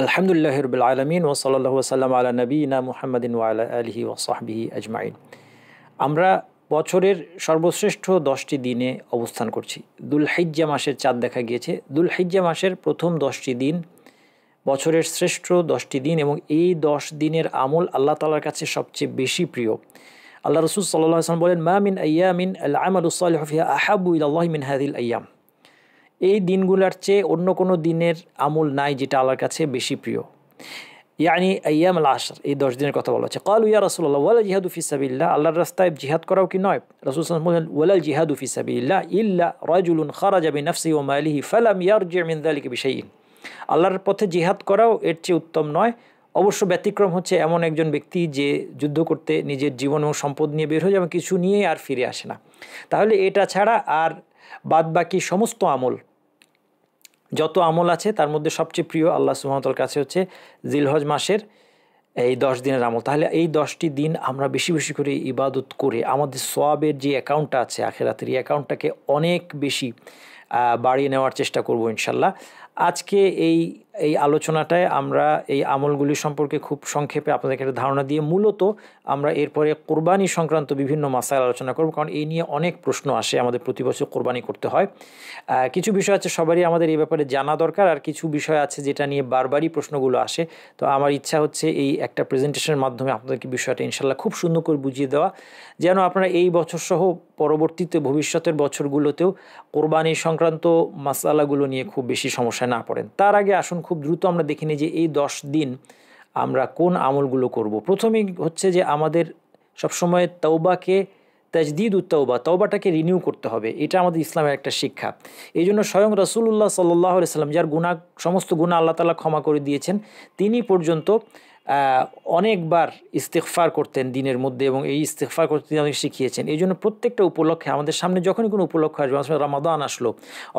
আলহামদুলিল্লাহ রাব্বিল আলামিন ওয়া সাল্লাল্লাহু ওয়া সাল্লাম আলা নবিয়িনা মুহাম্মাদিন ওয়া আলা আলিহি ওয়া সাহবিহি আজমাইন। আমরা বছরের সর্বশ্রেষ্ঠ 10টি দিনে অবস্থান করছি। দুলহিজ্জা মাসের চাঁদ দেখা গিয়েছে। দুলহিজ্জা মাসের প্রথম 10টি দিন বছরের শ্রেষ্ঠ 10টি দিন, এবং এই 10 দিনের আমল আল্লাহ তাআলার কাছে সবচেয়ে বেশি প্রিয়। আল্লাহ রাসূল সাল্লাল্লাহু আলাইহি ওয়াসাল্লাম বলেন, মা মিন আইয়ামিন আল আমালুস সালিহু ফিহা আহাব্বু ইলাল্লাহি মিন হাযিহিল আইয়াম। এই দিনগুলোর চেয়ে অন্য কোনো দিনের আমল নাই যেটা আল্লাহর কাছে বেশি প্রিয়। ইয়ানি আইয়াম আল আশর, এই 10 দিনের কথা বলা হচ্ছে। ক্বালু ইয়া রাসূলুল্লাহ ওয়ালা জিহাদু ফি সাবিলিল্লাহ, আল্লাহর রাস্তায় জিহাদ করাও কি নয়? রাসূল সাল্লাল্লাহু আলাইহি ওয়াসাল্লাম বলেন, ওয়ালাল জিহাদু ফি সাবিলিল্লাহ ইল্লা রাজুলুন খারাজা বিনাফসিহি ওয়া মালিহি ফালাম ইয়ারজি মিন যালিকা বিশাইইন। আল্লাহর পথে জিহাদ করাও এর চেয়ে উত্তম নয়। অবশ্য ব্যতিক্রম হচ্ছে এমন একজন ব্যক্তি যে যুদ্ধ করতে নিজের জীবন ও সম্পদ নিয়ে বের হয়ে যাবে, কিছু নিয়ে আর ফিরে আসে না। তাহলে এটা ছাড়া আর বাদবাকি সমস্ত আমল, যত আমল আছে তার মধ্যে সবচেয়ে প্রিয় আল্লাহ সুবহানাহু ওয়া তাআলার কাছে হচ্ছে জিলহজ মাসের এই 10 দিনের আমল। তাহলে এই 10টি দিন আমরা বেশি বেশি করে ইবাদত করে আমাদের সওয়াবের যে অ্যাকাউন্টটা আছে আখিরাতের, এই অ্যাকাউন্টটাকে অনেক বেশি বাড়িয়ে নেওয়ার চেষ্টা করব ইনশাল্লাহ। আজকে এই এই আলোচনাটায় আমরা এই আমলগুলি সম্পর্কে খুব সংক্ষেপে আপনাদেরকে একটা ধারণা দিয়ে মূলত আমরা এরপরে কোরবানি সংক্রান্ত বিভিন্ন মাসাইল আলোচনা করব, কারণ এই নিয়ে অনেক প্রশ্ন আসে। আমাদের প্রতি বছর কোরবানি করতে হয়, কিছু বিষয় আছে সবারই আমাদের এই ব্যাপারে জানা দরকার, আর কিছু বিষয় আছে যেটা নিয়ে বারবারই প্রশ্নগুলো আসে। তো আমার ইচ্ছা হচ্ছে এই একটা প্রেজেন্টেশনের মাধ্যমে আপনাদেরকে বিষয়টা ইনশাল্লাহ খুব সুন্দর করে বুঝিয়ে দেওয়া, যেন আপনারা এই বছর সহ পরবর্তীতে ভবিষ্যতের বছরগুলোতেও কোরবানি সংক্রান্ত মাসালাগুলো নিয়ে খুব বেশি সমস্যায় না পড়েন। তার আগে আসুন খুব দ্রুত আমরা দেখে নিই যে এই 10 দিন আমরা কোন আমলগুলো করব। প্রথমেই হচ্ছে যে আমাদের সবসময় তওবাকে তাজদিদুত তওবা, তওবাটাকে রিনিউ করতে হবে। এটা আমাদের ইসলামের একটা শিক্ষা। এই জন্য স্বয়ং রাসূলুল্লাহ সাল্লাল্লাহু আলাইহি সাল্লাম, যার সমস্ত গুনাহ আল্লাহ তাআলা ক্ষমা করে দিয়েছেন, তিনি পর্যন্ত অনেকবার ইস্তিগফার করতেন দিনের মধ্যে, এবং এই ইস্তিগফার করতে তিনি আমাদের শিখিয়েছেন। এই জন্য প্রত্যেকটা উপলক্ষে আমাদের সামনে যখনই কোনো উপলক্ষ আসবে, রমাদান আসলো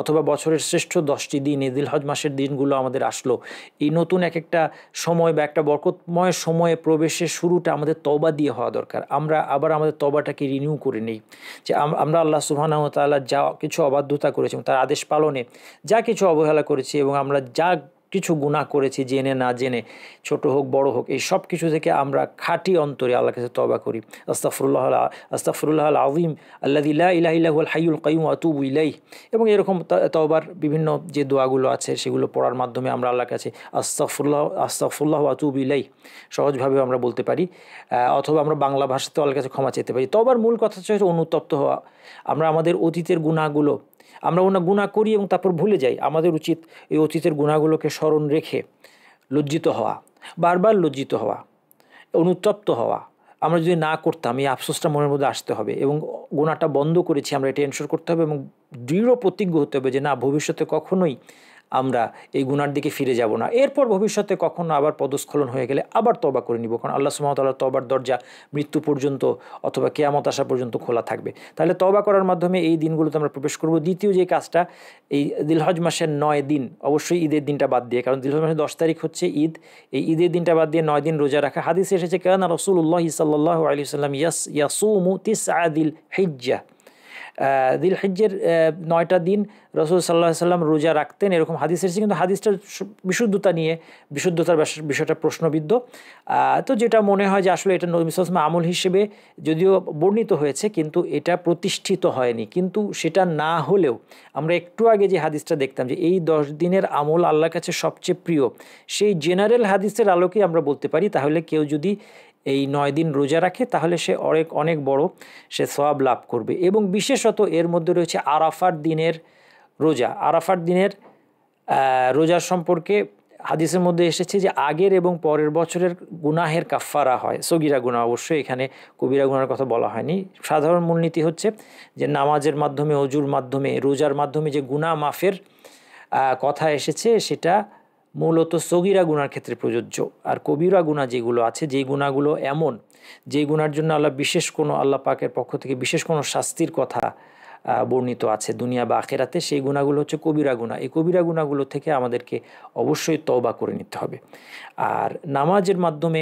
অথবা বছরের শ্রেষ্ঠ 10টি দিন, এই জিলহজ মাসের দিনগুলো আমাদের আসলো, এই নতুন এক একটা সময় বা একটা বরকতময় সময়ে প্রবেশের শুরুটা আমাদের তওবা দিয়ে হওয়া দরকার। আমরা আবার আমাদের তওবাটাকে রিনিউ করে নেই, যে আমরা আল্লাহ সুবহানাহু ওয়া তাআলা যা কিছু অবাধ্যতা করেছি, তার আদেশ পালনে যা কিছু অবহেলা করেছি, এবং আমরা যা কিছু গুনাহ করেছি জেনে না জেনে, ছোট হোক বড় হোক, এই সব কিছু থেকে আমরা খাঁটি অন্তরে আল্লাহর কাছে তওবা করি। আস্তাগফিরুল্লাহ আল আযীম আল্লাযী লা ইলাহা ইল্লা হুয়াল হাইয়ুল কাইয়্যুম ওয়া আতুবু ইলাইহি। এবং এরকম তওবার বিভিন্ন যে দোয়াগুলো আছে সেগুলো পড়ার মাধ্যমে আমরা আল্লাহর কাছে আস্তাগফিরুল্লাহ ওয়া আতুবু ইলাইহি সহজভাবে আমরা বলতে পারি, অথবা আমরা বাংলা ভাষাতে আল্লাহর কাছে ক্ষমা চেতে পারি। তওবার মূল কথা হচ্ছে অনুতপ্ত হওয়া। আমরা আমাদের অতীতের গুনাহগুলো, আমরা গুনাহ করি এবং তারপর ভুলে যাই। আমাদের উচিত এই অতীতের গুনাহগুলোকে স্মরণ রেখে লজ্জিত হওয়া, বারবার লজ্জিত হওয়া, অনুতপ্ত হওয়া। আমরা যদি না করতাম, এই আফসোসটা মনের মধ্যে আসতে হবে, এবং গুনাহটা বন্ধ করেছি আমরা এটা এনশোর করতে হবে, এবং দৃঢ় প্রতিজ্ঞ হতে হবে যে না, ভবিষ্যতে কখনোই আমরা এই গুনার দিকে ফিরে যাব না। এরপর ভবিষ্যতে কখনো আবার পদস্খলন হয়ে গেলে আবার তওবা করে নিব, কারণ আল্লাহ সুবহানাহু ওয়া তাআলার তওবার দরজা মৃত্যু পর্যন্ত অথবা কিয়ামত আসা পর্যন্ত খোলা থাকবে। তাহলে তওবা করার মাধ্যমে এই দিনগুলোতে আমরা প্রবেশ করব। দ্বিতীয় যে কাজটা, এই জিলহজ মাসের 9 দিন, অবশ্যই ঈদের দিনটা বাদ দিয়ে, কারণ জিলহজ মাসের 10 তারিখ হচ্ছে ঈদ, এই ঈদের দিনটা বাদ দিয়ে 9 দিন রোজা রাখা। হাদিসে এসেছে, কানা রাসূলুল্লাহ সাল্লাল্লাহু আলাইহি ওয়াসাল্লাম ইয়াসুমু তিসআ যিল হিজ্জা, জিলহিজ্জের 9টা দিন রাসূল সাল্লাল্লাহু আলাইহি ওয়াসাল্লাম রোজা রাখতেন, এরকম হাদিস এসেছে। কিন্তু হাদিসটার বিশুদ্ধতার বিষয়টা প্রশ্নবিদ্ধ। তো যেটা মনে হয় যে আসলে এটা নবী সাল্লাল্লাহু আলাইহি ওয়াসাল্লাম আমল হিসেবে যদিও বর্ণিত হয়েছে, কিন্তু এটা প্রতিষ্ঠিত হয়নি। কিন্তু সেটা না হলেও আমরা একটু আগে যে হাদিসটা দেখতাম যে এই 10 দিনের আমল আল্লাহর কাছে সবচেয়ে প্রিয়, সেই জেনারেল হাদিসের আলোকে আমরা বলতে পারি, তাহলে কেউ যদি এই 9 দিন রোজা রাখে তাহলে সে অনেক বড় সে সওয়াব লাভ করবে। এবং বিশেষত এর মধ্যে রয়েছে আরাফার দিনের রোজা। আরাফার দিনের রোজার সম্পর্কে হাদিসের মধ্যে এসেছে যে আগের এবং পরের বছরের গুনাহের কাফফারা হয়। সগীরা গুনাহ, অবশ্যই এখানে কবিরা গুনার কথা বলা হয়নি। সাধারণ মূলনীতি হচ্ছে যে নামাজের মাধ্যমে, অজুর মাধ্যমে, রোজার মাধ্যমে যে গুনাহ মাফের কথা এসেছে সেটা মূলত সগীরা গুনার ক্ষেত্রে প্রযোজ্য। আর কবিরা গুনাহ যেগুলো আছে, যেই গুনাহগুলো এমন, যেই গুনার জন্য আল্লাহ পাকের পক্ষ থেকে বিশেষ কোনো শাস্তির কথা বর্ণিত আছে দুনিয়া বা আখিরাতে, সেই গুনাহগুলো হচ্ছে কবিরা গুনাহ। এই কবিরা গুনাহগুলো থেকে আমাদেরকে অবশ্যই তওবা করে নিতে হবে। আর নামাজের মাধ্যমে,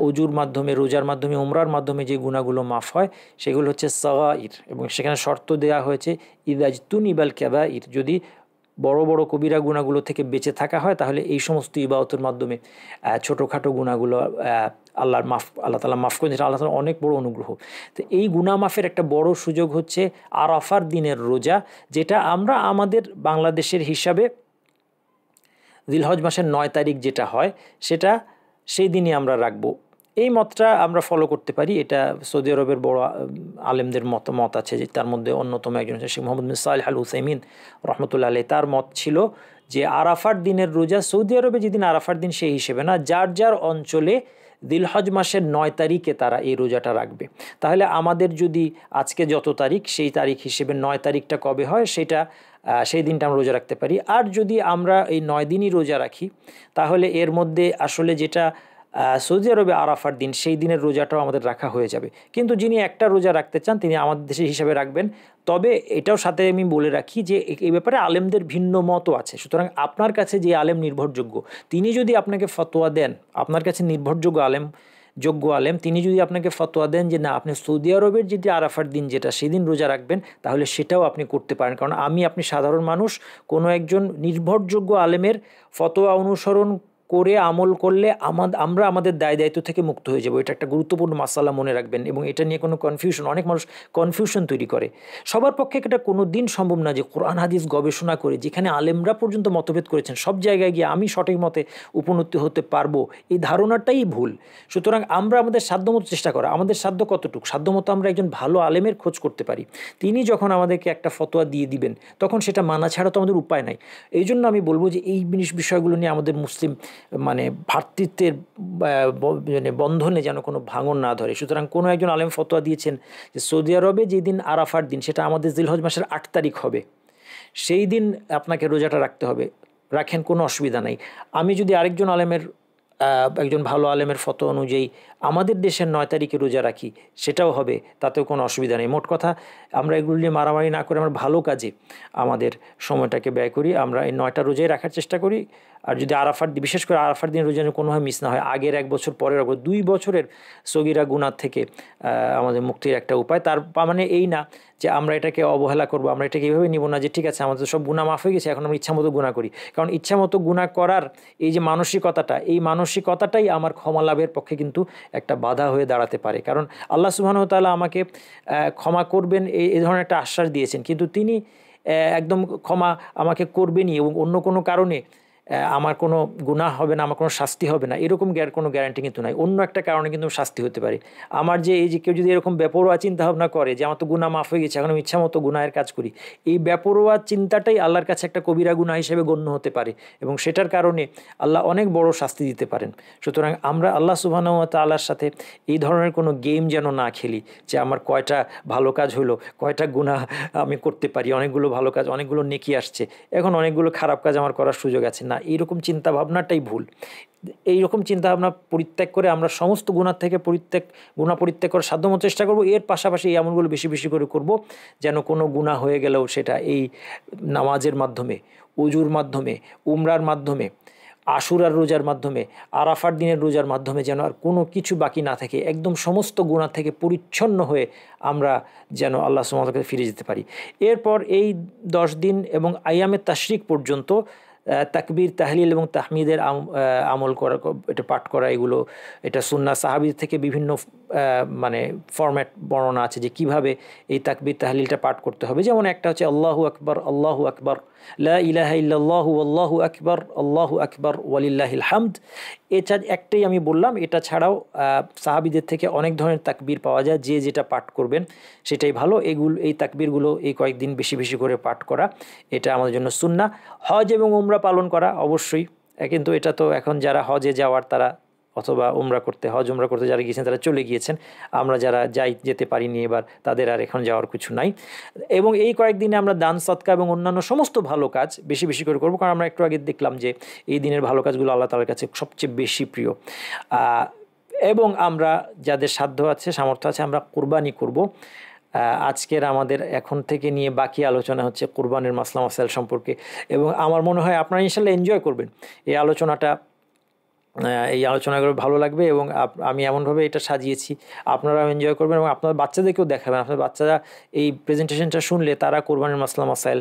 অজুর মাধ্যমে, রোজার মাধ্যমে, উমরার মাধ্যমে যে গুনাহগুলো মাফ হয় সেগুলো হচ্ছে সাগাইর, এবং সেখানে শর্ত দেওয়া হয়েছে ইদাজতুনিবাল কাবাইর, যদি বড় বড় কবিরা গুনাহগুলো থেকে বেঁচে থাকা হয়, তাহলে এই সমস্ত ইবাদতের মাধ্যমে ছোটোখাটো গুনাহগুলো আল্লাহ তাআলা মাফ করে দিয়েছেন। আল্লাহ তাআলা অনেক বড় অনুগ্রহ। তো এই গুনাহ মাফের একটা বড় সুযোগ হচ্ছে আরাফার দিনের রোজা, যেটা আমরা আমাদের বাংলাদেশের হিসাবে জিলহজ মাসের 9 তারিখ যেটা হয় সেটা সেই দিনই আমরা রাখবো। এই মতটা আমরা ফলো করতে পারি। এটা সৌদি আরবের বড় আলেমদের মত আছে, যে তার মধ্যে অন্যতম একজন হচ্ছে শেখ মোহাম্মদ বিন সালেহ আল উসাইমিন রহমতুল্লাহ আলাইহি। তার মত ছিল যে আরাফার দিনের রোজা সৌদি আরবে যেদিন আরাফার দিন সেই হিসেবে না, যার যার অঞ্চলে দিলহজ মাসের 9 তারিখে তারা এই রোজাটা রাখবে। তাহলে আমাদের যদি আজকে যত তারিখ সেই তারিখ হিসেবে 9 তারিখটা কবে হয় সেটা সেই দিনটা আমরা রোজা রাখতে পারি। আর যদি আমরা এই 9 দিনই রোজা রাখি, তাহলে এর মধ্যে আসলে যেটা সৌদি আরবে আরাফার দিন সেই দিনের রোজাটাও আমাদের রাখা হয়ে যাবে। কিন্তু যিনি একটা রোজা রাখতে চান তিনি আমাদের দেশের হিসাবে রাখবেন। তবে এটাও সাথে আমি বলে রাখি যে এই ব্যাপারে আলেমদের ভিন্ন মতও আছে। সুতরাং আপনার কাছে যে আলেম নির্ভরযোগ্য, তিনি যদি আপনাকে ফতোয়া দেন, আপনার কাছে নির্ভরযোগ্য আলেম তিনি যদি আপনাকে ফতোয়া দেন যে না আপনি সৌদি আরবের যেটি আরাফার দিন যেটা সেদিন রোজা রাখবেন, তাহলে সেটাও আপনি করতে পারেন। কারণ আপনি সাধারণ মানুষ, কোনো একজন নির্ভরযোগ্য আলেমের ফতোয়া অনুসরণ করে আমল করলে আমরা আমাদের দায় দায়িত্ব থেকে মুক্ত হয়ে যাব। এটা একটা গুরুত্বপূর্ণ মাসালা, মনে রাখবেন। এবং এটা নিয়ে কোনো অনেক মানুষ কনফিউশন তৈরি করে। সবার পক্ষে এটা কোনো দিন সম্ভব না যে কোরআন হাদিস গবেষণা করে, যেখানে আলেমরা পর্যন্ত মতভেদ করেছেন, সব জায়গায় গিয়ে আমি সঠিক মতে উপনীত হতে পারবো, এই ধারণাটাই ভুল। সুতরাং আমরা আমাদের সাধ্যমতো চেষ্টা করা, আমাদের সাধ্য কতটুকু, সাধ্যমতো আমরা একজন ভালো আলেমের খোঁজ করতে পারি। তিনি যখন আমাদেরকে একটা ফতোয়া দিয়ে দিবেন, তখন সেটা মানা ছাড়া তো আমাদের উপায় নাই। এই জন্য আমি বলবো যে এই বিষয়গুলো নিয়ে আমাদের মুসলিম ভ্রাতৃত্বের বন্ধনে যেন কোনো ভাঙন না ধরে। সুতরাং কোনো একজন আলেম ফতোয়া দিয়েছেন যে সৌদি আরবে যেদিন আরাফার দিন সেটা আমাদের জিলহজ মাসের 8 তারিখ হবে, সেই দিন আপনাকে রোজাটা রাখতে হবে, রাখেন, কোনো অসুবিধা নাই। আমি যদি আরেকজন আলেমের একজন ভালো আলেমের ফতোয়া অনুযায়ী আমাদের দেশের 9 তারিখে রোজা রাখি, সেটাও হবে, তাতেও কোনো অসুবিধা নেই। মোট কথা, আমরা এগুলো নিয়ে মারামারি না করে আমরা ভালো কাজে আমাদের সময়টাকে ব্যয় করি। আমরা এই 9টা রোজাই রাখার চেষ্টা করি। আর যদি বিশেষ করে আরাফার দিন রোজা কোনোভাবে মিস না হয়, আগের 1 বছর পরের 2 বছরের সগীরা গুনাহ থেকে আমাদের মুক্তির একটা উপায়। তার মানে এই না যে আমরা এটাকে অবহেলা করবো, আমরা এটাকে এইভাবে নিব না যে ঠিক আছে আমাদের সব গুনাহ মাফ হয়ে গেছে, এখন আমরা ইচ্ছামতো গুনাহ করি। কারণ ইচ্ছামতো গুনাহ করার এই যে এই মানসিকতাটাই আমার ক্ষমা লাভের পক্ষে কিন্তু একটা বাধা হয়ে দাঁড়াতে পারে। কারণ আল্লাহ সুবহানাহু ওয়া তাআলা আমাকে ক্ষমা করবেন এই ধরনের একটা আশ্বাস দিয়েছেন, কিন্তু তিনি একদম ক্ষমা আমাকে করবেনই এবং অন্য কোনো কারণে আমার কোনো গুনাহ হবে না, আমার কোনো শাস্তি হবে না, এরকম কোনো গ্যারান্টি কিন্তু নাই। অন্য একটা কারণে কিন্তু শাস্তি হতে পারে। আমার যে এই যে কেউ যদি এরকম বেপরোয়া চিন্তাভাবনা করে যে আমার তো গুনাহ মাফ হয়ে গেছে, এখন আমি ইচ্ছা মতো গুনাহের কাজ করি, এই বেপরোয়া চিন্তাটাই আল্লাহর কাছে একটা কবিরা গুনাহ হিসেবে গণ্য হতে পারে এবং সেটার কারণে আল্লাহ অনেক বড় শাস্তি দিতে পারেন। সুতরাং আমরা আল্লাহ সুবহানাহু ওয়া তাআলার সাথে এই ধরনের কোনো গেম যেন না খেলি যে আমার কয়টা ভালো কাজ হলো, কয়টা গুনাহ আমি করতে পারি, অনেকগুলো ভালো কাজ, অনেকগুলো নেকি আসছে, এখন অনেকগুলো খারাপ কাজ আমার করার সুযোগ আছে না। এইরকম চিন্তাভাবনাটাই ভুল। এইরকম চিন্তাভাবনা পরিত্যাগ করে আমরা সমস্ত গুনাহ থেকে পরিত্যাগ করার সাধ্যমতো চেষ্টা করব। এর পাশাপাশি এই আমলগুলো বেশি বেশি করে করব, যেন কোনো গুনাহ হয়ে গেলেও সেটা এই নামাজের মাধ্যমে, ওযুর মাধ্যমে, উমরার মাধ্যমে, আশুরার রোজার মাধ্যমে, আরাফার দিনের রোজার মাধ্যমে যেন আর কোনো কিছু বাকি না থাকে, একদম সমস্ত গুনাহ থেকে পরিচ্ছন্ন হয়ে আমরা যেন আল্লাহ সুবহানাহু ওয়া তাআলার কাছে ফিরে যেতে পারি। এরপর এই 10 দিন এবং আইয়ামে তাশরিক পর্যন্ত তাকবীর, তাহলিল এবং তাহমিদের আমল করা, এটা পাঠ করা, এটা সুন্নাহ সাহাবীদের থেকে বিভিন্ন ফরম্যাট বর্ণনা আছে যে কিভাবে এই তাকবীর তাহলিলটা পাঠ করতে হবে। যেমন একটা হচ্ছে আল্লাহু আকবার, আল্লাহু আকবার, লা ইলাহা ইল্লাল্লাহু আল্লাহু আকবার ওয়ালিল্লাহিল হামদ। এটা একটাই আমি বললাম। এটা ছাড়াও সাহাবীদের থেকে অনেক ধরনের তাকবীর পাওয়া যায়, যে যেটা পাঠ করবেন সেটাই ভালো। এই তাকবীরগুলো এই কয়েকদিন বেশি বেশি করে পাঠ করা, এটা আমাদের জন্য সুন্নাহ। হজ এবং উমরা পালন করা অবশ্যই, কিন্তু এটা তো এখন যারা হজে যাওয়ার তারা, অথবা হজ উমরা করতে যারা গিয়েছেন তারা চলে গিয়েছেন, আমরা যারা যেতে পারিনি এবার, তাদের আর এখন যাওয়ার কিছু নাই। এবং এই কয়েকদিনে আমরা দান সদকা এবং অন্যান্য সমস্ত ভালো কাজ বেশি বেশি করে করবো, কারণ আমরা একটু আগে দেখলাম যে এই দিনের ভালো কাজগুলো আল্লাহ তাআলার কাছে সবচেয়ে বেশি প্রিয়। এবং আমরা যাদের সাধ্য আছে, সামর্থ্য আছে, আমরা কুরবানি করব। আজকের আমাদের এখন থেকে নিয়ে বাকি আলোচনা হচ্ছে কুরবানির মাসলা মাসাইল সম্পর্কে, এবং আমার মনে হয় আপনারা ইনশাআল্লাহ এনজয় করবেন এই আলোচনাটা। এই আলোচনাগুলো ভালো লাগবে এবং আমি এমনভাবে এটা সাজিয়েছি আপনারাও এনজয় করবেন এবং আপনার বাচ্চাদেরকেও দেখাবেন। আপনার বাচ্চারা এই প্রেজেন্টেশনটা শুনলে তারা কোরবানির মাসলা মাসাইল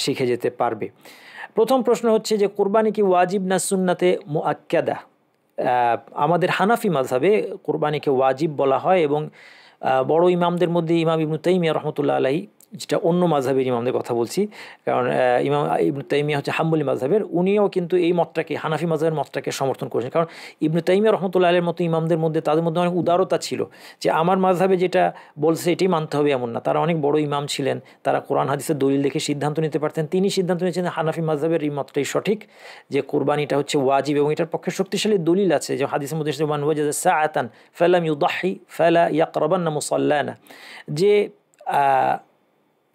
শিখে যেতে পারবে। প্রথম প্রশ্ন হচ্ছে যে কোরবানি কি ওয়াজিব না সুন্নাতে মুআক্কাদা? আমাদের হানাফি মাযহাবে কোরবানিকে ওয়াজিব বলা হয় এবং বড় ইমামদের মধ্যে ইমাম ইবনু তাইমিয়া রহমতুল্লাহ আলাইহি, যেটা অন্য মাযহাবের ইমামদের কথা বলছি, কারণ ইমাম ইবনু তাইমিয়া হচ্ছে হাম্বলি মাযহাবের, উনিও কিন্তু এই মতটাকে, হানাফি মাযহাবের মতটাকে সমর্থন করেছেন। কারণ ইবনু তাইমিয়া রহমতুল্লাহ আলাইহির মতো ইমামদের মধ্যে, তাদের মধ্যে অনেক উদারতা ছিল যে আমার মাযহাবে যেটা বলছে এটাই মানতে হবে এমন না। তারা অনেক বড় ইমাম ছিলেন, তারা কোরআন হাদিসের দলিল দেখে সিদ্ধান্ত নিতে পারতেন। তিনি সিদ্ধান্ত নিয়েছেন হানাফি মাযহাবের এই মতটাই সঠিক, যে কোরবানিটা হচ্ছে ওয়াজিব এবং এটার পক্ষে শক্তিশালী দলিল আছে। যে হাদিসের মধ্যে মান ওয়াজাদা সাআতান ফালাম ইউদাহি ফালা ইয়াকরাবান্না মুসাল্লানা, যে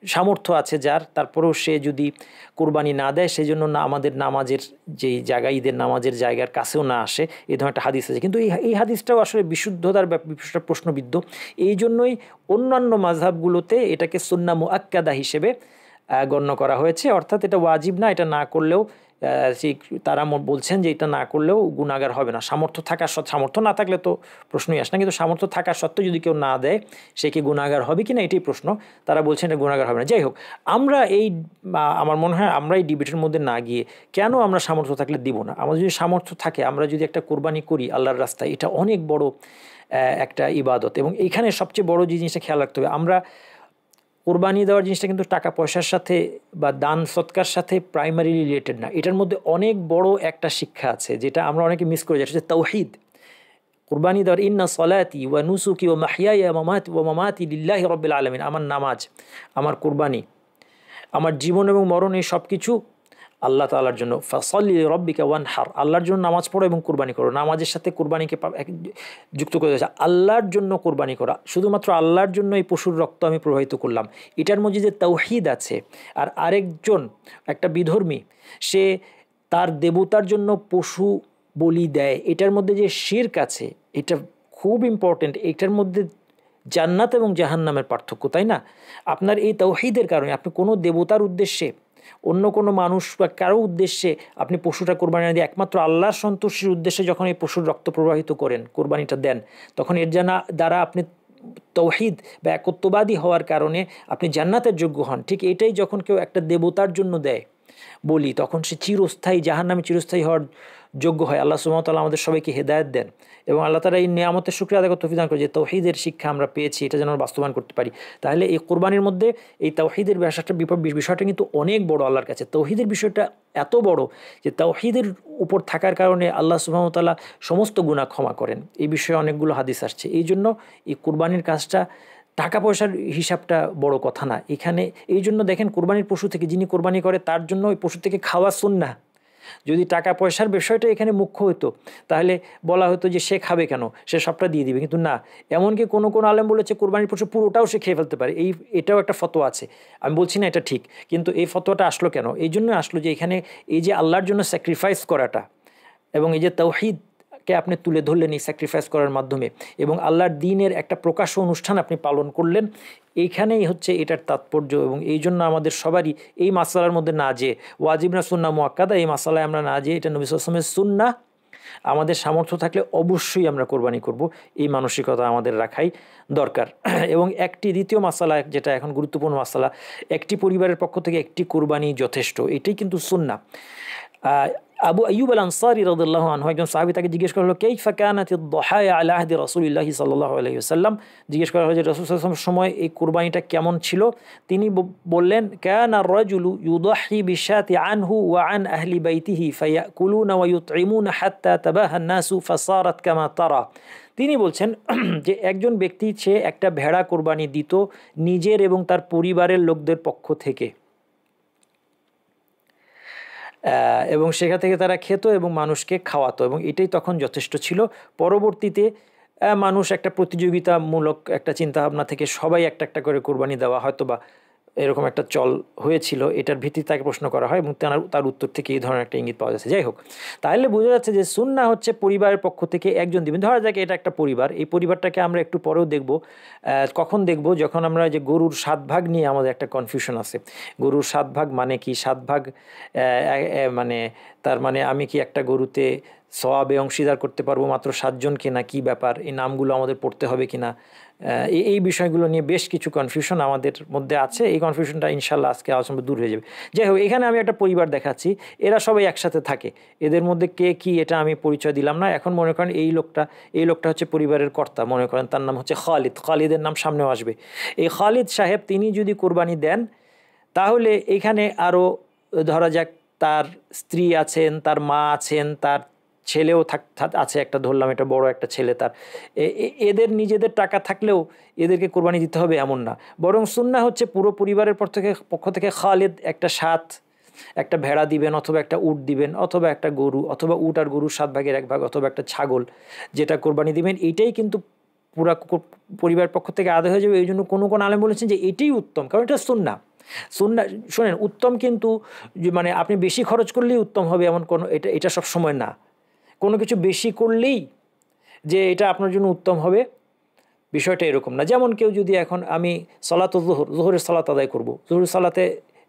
সামর্থ্য আছে যার, তারপরেও সে যদি কোরবানি না দেয় সেজন্য না আমাদের নামাজের যেই জায়গা, ঈদের নামাজের জায়গার কাছেও না আসে, এই ধরনের একটা হাদিস আছে। কিন্তু এই হাদিসটাও আসলে বিশুদ্ধতার বিষয়টা প্রশ্নবিদ্ধ। এই জন্যই অন্যান্য মাযহাবগুলোতে এটাকে সুন্নাহ মুআক্কাদা হিসেবে গণ্য করা হয়েছে, অর্থাৎ এটা ওয়াজিব না, এটা না করলেও তারা বলছেন যে এটা না করলেও গুনাহগার হবে না। সামর্থ্য থাকার সত্ত্বেও, সামর্থ্য না থাকলে তো প্রশ্নই আসে না, কিন্তু সামর্থ্য থাকার সত্ত্বেও যদি কেউ না দেয় সে কি গুনাহগার হবে কি না এটাই প্রশ্ন। তারা বলছেন এটা গুনাহগার হবে না। যাই হোক, আমরা আমার মনে হয় আমরা এই ডিবেটের মধ্যে না গিয়ে, কেন আমরা সামর্থ্য থাকলে দিব না, আমাদের যদি সামর্থ্য থাকে আমরা যদি একটা কোরবানি করি আল্লাহর রাস্তায়, এটা অনেক বড় একটা ইবাদত। এবং এইখানে সবচেয়ে বড় যে জিনিসটা খেয়াল রাখতে হবে, আমরা কোরবানি দেওয়ার জিনিসটা কিন্তু টাকা পয়সার সাথে বা দান সৎকার সাথে প্রাইমারি রিলেটেড না। এটার মধ্যে অনেক বড় একটা শিক্ষা আছে যেটা আমরা অনেকে মিস করে যাই, সেটা হচ্ছে তাওহীদ। কোরবানি দেওয়ার ইন্না সলাতি ওয়া নুসুকি ওয়া মাহইয়ায়া ওয়া মামাতি লিল্লাহি রাব্বিল আলামিন, আমার নামাজ, আমার কোরবানি, আমার জীবন এবং মরণ, এই সব কিছু আল্লাহ তাআলার জন্য। ফাসল্লি লিরাব্বিকা ওয়ানহার, আল্লাহর জন্য নামাজ পড়ো এবং কুরবানি করো। নামাজের সাথে কুরবানিকে যুক্ত করে দিয়েছে। আল্লাহর জন্য কুরবানি করা, শুধুমাত্র আল্লাহর জন্য এই পশুর রক্ত আমি প্রবাহিত করলাম, এটার মধ্যে যে তাওহীদ আছে। আর আরেকজন একটা বিধর্মী, সে তার দেবতার জন্য পশু বলি দেয়, এটার মধ্যে যে শিরক আছে, এটা খুব ইম্পর্টেন্ট। এটার মধ্যে জান্নাত এবং জাহান্নামের পার্থক্য, তাই না? আপনার এই তাওহীদের কারণে আপনি কোনো দেবতার উদ্দেশ্যে, অন্য কোনো মানুষ বা কারো উদ্দেশ্যে আপনি পশুটা কোরবানি না দিয়ে একমাত্র আল্লাহর সন্তুষ্টির উদ্দেশ্যে যখন এই পশুর রক্ত প্রবাহিত করেন, কোরবানিটা দেন, তখন এর দ্বারা আপনি তাওহীদ বা একত্ববাদী হওয়ার কারণে আপনি জান্নাতের যোগ্য হন। ঠিক এটাই যখন কেউ একটা দেবতার জন্য দেয় বলি, তখন সে চিরস্থায়ী, জাহান্নামে চিরস্থায়ী হওয়ার যোগ্য হয়। আল্লাহ সুবহানাহু ওয়া তাআলা আমাদের সবাইকে হেদায়েত দেন এবং আল্লাহ তাআলা এই নিয়ামতের শুকরিয়া আদায় করতে তৌফিক দান করে, যে তাওহীদের শিক্ষা আমরা পেয়েছি এটা যেন আমরা বাস্তবায়ন করতে পারি। তাহলে এই কোরবানির মধ্যে এই তাওহীদের বিষয়টা কিন্তু অনেক বড় আল্লাহর কাছে। তাওহীদের বিষয়টা এত বড় যে তাওহীদের উপর থাকার কারণে আল্লাহ সুবহানাহু ওয়া তাআলা সমস্ত গুনাহ ক্ষমা করেন। এই বিষয়ে অনেকগুলো হাদিস আসছে। এই জন্য এই কোরবানির কাজটা, টাকা পয়সার হিসাবটা বড় কথা না এখানে। এই জন্য দেখেন, কোরবানির পশু থেকে যিনি কোরবানি করে তার জন্য ওই পশু থেকে খাওয়া সুন্নাহ। যদি টাকা পয়সার বিষয়টা এখানে মুখ্য হতো তাহলে বলা হতো যে সে খাবে কেন, সে সবটা দিয়ে দিবে, কিন্তু না। এমনকি কোনো আলেম বলেছে কোরবানির পশু পুরোটাও সে খেয়ে ফেলতে পারে, এটাও একটা ফতোয়া আছে। আমি বলছি না এটা ঠিক, কিন্তু এই ফতোয়াটা আসলো কেন? এই জন্য আসলো যে এখানে এই যে আল্লাহর জন্য স্যাক্রিফাইস করাটা এবং এই যে তাওহীদকে আপনি তুলে ধরলেন এই স্যাক্রিফাইস করার মাধ্যমে, এবং আল্লাহর দ্বীনের একটা প্রকাশ্য অনুষ্ঠান আপনি পালন করলেন, এইখানেই হচ্ছে এটার তাৎপর্য। এবং এই জন্য আমাদের সবারই এই মাসালার মধ্যে না যে ওয়াজিব না সুন্নাহ মুআক্কাদা, এই মাসালায় আমরা না যে এটা নবী সাল্লাল্লাহু আলাইহি ওয়াসাল্লামের সুন্নাহ, আমাদের সামর্থ্য থাকলে অবশ্যই আমরা কোরবানি করব, এই মানসিকতা আমাদের রাখাই দরকার। এবং দ্বিতীয় মাসালা, যেটা এখন গুরুত্বপূর্ণ মাসালা, একটি পরিবারের পক্ষ থেকে একটি কোরবানি যথেষ্ট, এটাই কিন্তু সুন্নাহ। আবু আইয়ুব আল আনসারী রাদিয়াল্লাহু আনহু, একজন সাহাবী, তাকে জিজ্ঞেস করা হলো কাইফা কানাতিদ দুহায়া আলা আহদি রাসূলিল্লাহি সাল্লাল্লাহু আলাইহি ওয়াসাল্লাম, জিজ্ঞেস করা হলো যে রাসূল সাল্লাল্লাহু আলাইহি ওয়াসাল্লামের সময় এই কুরবানিটা কেমন ছিল। তিনি বললেন, কানা আর-রাজুলু ইউদাহি বিশাতি আনহু ওয়া আন আহলি বাইতিহি ফায়াকুলুনা ওয়া ইউতঈমুনা হাত্তা তাবাহা আন-নাসু ফাসারাত কামা তারা। তিনি বলছেন যে একজন ব্যক্তি, সে একটা ভেড়া কোরবানি দিত নিজের এবং তার পরিবারের লোকদের পক্ষ থেকে, এবং সেখান থেকে তারা খেত এবং মানুষকে খাওয়াতো, এবং এটাই তখন যথেষ্ট ছিল। পরবর্তীতে মানুষ একটা প্রতিযোগিতামূলক একটা চিন্তাভাবনা থেকে সবাই একটা একটা করে কোরবানি দেওয়া, হয়তো বা এরকম একটা চল হয়েছিল, এটার ভিত্তিতে তাকে প্রশ্ন করা হয় এবং তার উত্তর থেকে এই ধরনের একটা ইঙ্গিত পাওয়া যাচ্ছে। যাই হোক, তাহলে বোঝা যাচ্ছে যে সুন্নাহ হচ্ছে পরিবারের পক্ষ থেকে একজন দিবেন। ধরা যাক এটা একটা পরিবার, এই পরিবারটাকে আমরা একটু পরেও দেখব। কখন দেখব? যখন আমরা যে গরুর 7 ভাগ নিয়ে আমাদের একটা কনফিউশন আছে। গরুর 7 ভাগ মানে কি? 7 ভাগ মানে তার মানে আমি কি একটা গরুতে সওয়াবে অংশীদার করতে পারবো মাত্র 7 জনকে, না কি ব্যাপার? এই নামগুলো আমাদের পড়তে হবে কিনা? এই বিষয়গুলো নিয়ে বেশ কিছু কনফিউশন আমাদের মধ্যে আছে। এই কনফিউশনটা ইনশাল্লাহ আজকে আলোচনা দূর হয়ে যাবে। যাই হোক, এখানে আমি একটা পরিবার দেখাচ্ছি, এরা সবাই একসাথে থাকে। এদের মধ্যে কে কি এটা আমি পরিচয় দিলাম না। এখন মনে করেন এই লোকটা হচ্ছে পরিবারের কর্তা, মনে করেন তার নাম হচ্ছে খালিদ। খালিদের নাম সামনেও আসবে। এই খালিদ সাহেব তিনি যদি কোরবানি দেন, তাহলে এখানে আরও ধরা যাক তার স্ত্রী আছেন, তার মা আছেন, তার ছেলেও আছে একটা, ধরলাম এটা বড় একটা ছেলে তার। এদের নিজেদের টাকা থাকলেও এদেরকে কোরবানি দিতে হবে এমন না, বরং সুন্নাহ হচ্ছে পুরো পরিবারের পক্ষ থেকে খালিদ একটা ভেড়া দিবেন, অথবা একটা উট দিবেন, অথবা একটা গরু, অথবা উট আর গরুর 7 ভাগের 1 ভাগ, অথবা একটা ছাগল, যেটা কোরবানি দিবেন। এইটাই কিন্তু পুরা পরিবারের পক্ষ থেকে আদায় হয়ে যাবে। এই জন্য কোনো আলেম বলেছেন যে এটাই উত্তম, কারণ এটা সুন্নাহ। শোনেন, উত্তম কিন্তু মানে আপনি বেশি খরচ করলেই উত্তম হবে এমন কোনো এটা সব সময় না। কোনো কিছু বেশি করলেই যে এটা আপনার জন্য উত্তম হবে, বিষয়টা এরকম না। যেমন কেউ যদি এখন আমি জোহরের সালাত আদায় করব, জোহরের সালাতে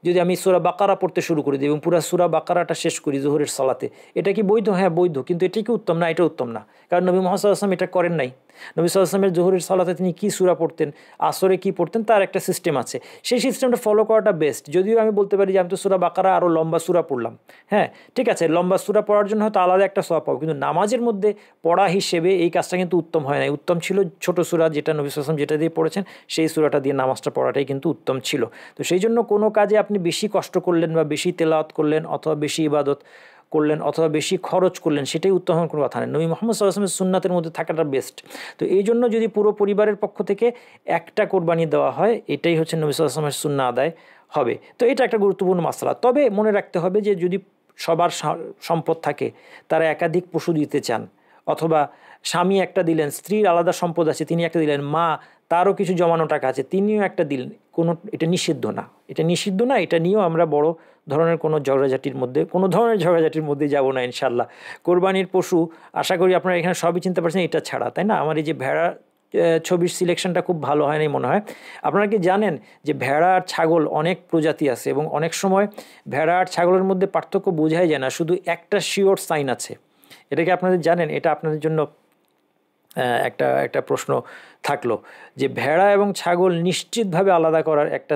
যদি আমি সূরা বাকারা পড়তে শুরু করে দিই এবং পুরো সূরা বাকারাটা শেষ করি জোহরের সালাতে, এটা কি বৈধ? হ্যাঁ বৈধ, কিন্তু এটা কি উত্তম? না, এটা উত্তম না। কারণ নবী মুহাম্মদ সাল্লাল্লাহু আলাইহি ওয়াসাল্লাম এটা করেন নাই। নবী সাল্লাল্লাহু আলাইহি ওয়াসাল্লামের জোহরের সালাতে তিনি কি সূরা পড়তেন, আসরে কি পড়তেন, তার একটা সিস্টেম আছে। সেই সিস্টেমটা ফলো করাটা বেস্ট। যদিও আমি বলতে পারি যে আমি তো সূরা বাকারা আরও লম্বা সূরা পড়লাম, হ্যাঁ ঠিক আছে, লম্বা সূরা পড়ার জন্য হয়তো আলাদা একটা সওয়াব পাবো, কিন্তু নামাজের মধ্যে পড়া হিসেবে এই কাজটা কিন্তু উত্তম হয় না। উত্তম ছিল ছোট সূরা, যেটা নবী সাল্লাল্লাহু আলাইহি ওয়াসাল্লাম যেটা দিয়ে পড়েছেন, সেই সূরাটা দিয়ে নামাজটা পড়াটাই কিন্তু উত্তম ছিল। তো সেই জন্য কোনো কাজে আপনি বেশি কষ্ট করলেন বা বেশি তেলাওয়াত করলেন, অথবা বেশি ইবাদত করলেন, অথবা বেশি খরচ করলেন, সেটাই উত্তম হওয়ার কোনো কথা নেই। নবী মুহাম্মদ সাল্লাল্লাহু আলাইহি ওয়াসাল্লামের সুন্নাতের মধ্যে থাকাটা বেস্ট। তো এই জন্য যদি পুরো পরিবারের পক্ষ থেকে একটা কোরবানি দেওয়া হয়, এটাই হচ্ছে নবী সাল্লাল্লাহু আলাইহি ওয়াসাল্লামের সুন্নাহ আদায় হবে। তো এটা একটা গুরুত্বপূর্ণ মাসলা। তবে মনে রাখতে হবে যে যদি সবার সম্পদ থাকে, তারা একাধিক পশু দিতে চান, অথবা স্বামী একটা দিলেন, স্ত্রীর আলাদা সম্পদ আছে তিনি একটা দিলেন, মা তারও কিছু জমানো টাকা আছে তিনিও একটা দিলেন, এটা নিষিদ্ধ না। এটা নিয়েও আমরা বড় ধরনের কোনো ঝগড়াঝাটির মধ্যে যাব না ইনশাল্লাহ। কোরবানির পশু আশা করি আপনারা এখানে সবই চিনতে পারছেন, এটা ছাড়া, তাই না? আমার এই যে ভেড়া ছবির সিলেকশনটা খুব ভালো হয় নাই মনে হয়। আপনারা কি জানেন যে ভেড়া আর ছাগল অনেক প্রজাতি আছে, এবং অনেক সময় ভেড়া আর ছাগলের মধ্যে পার্থক্য বোঝাই যায় না, শুধু একটা শিওর সাইন আছে। এটা কি আপনাদের জানেন? এটা আপনাদের জন্য একটা প্রশ্ন থাকলো যে ভেড়া এবং ছাগল নিশ্চিতভাবে আলাদা করার একটা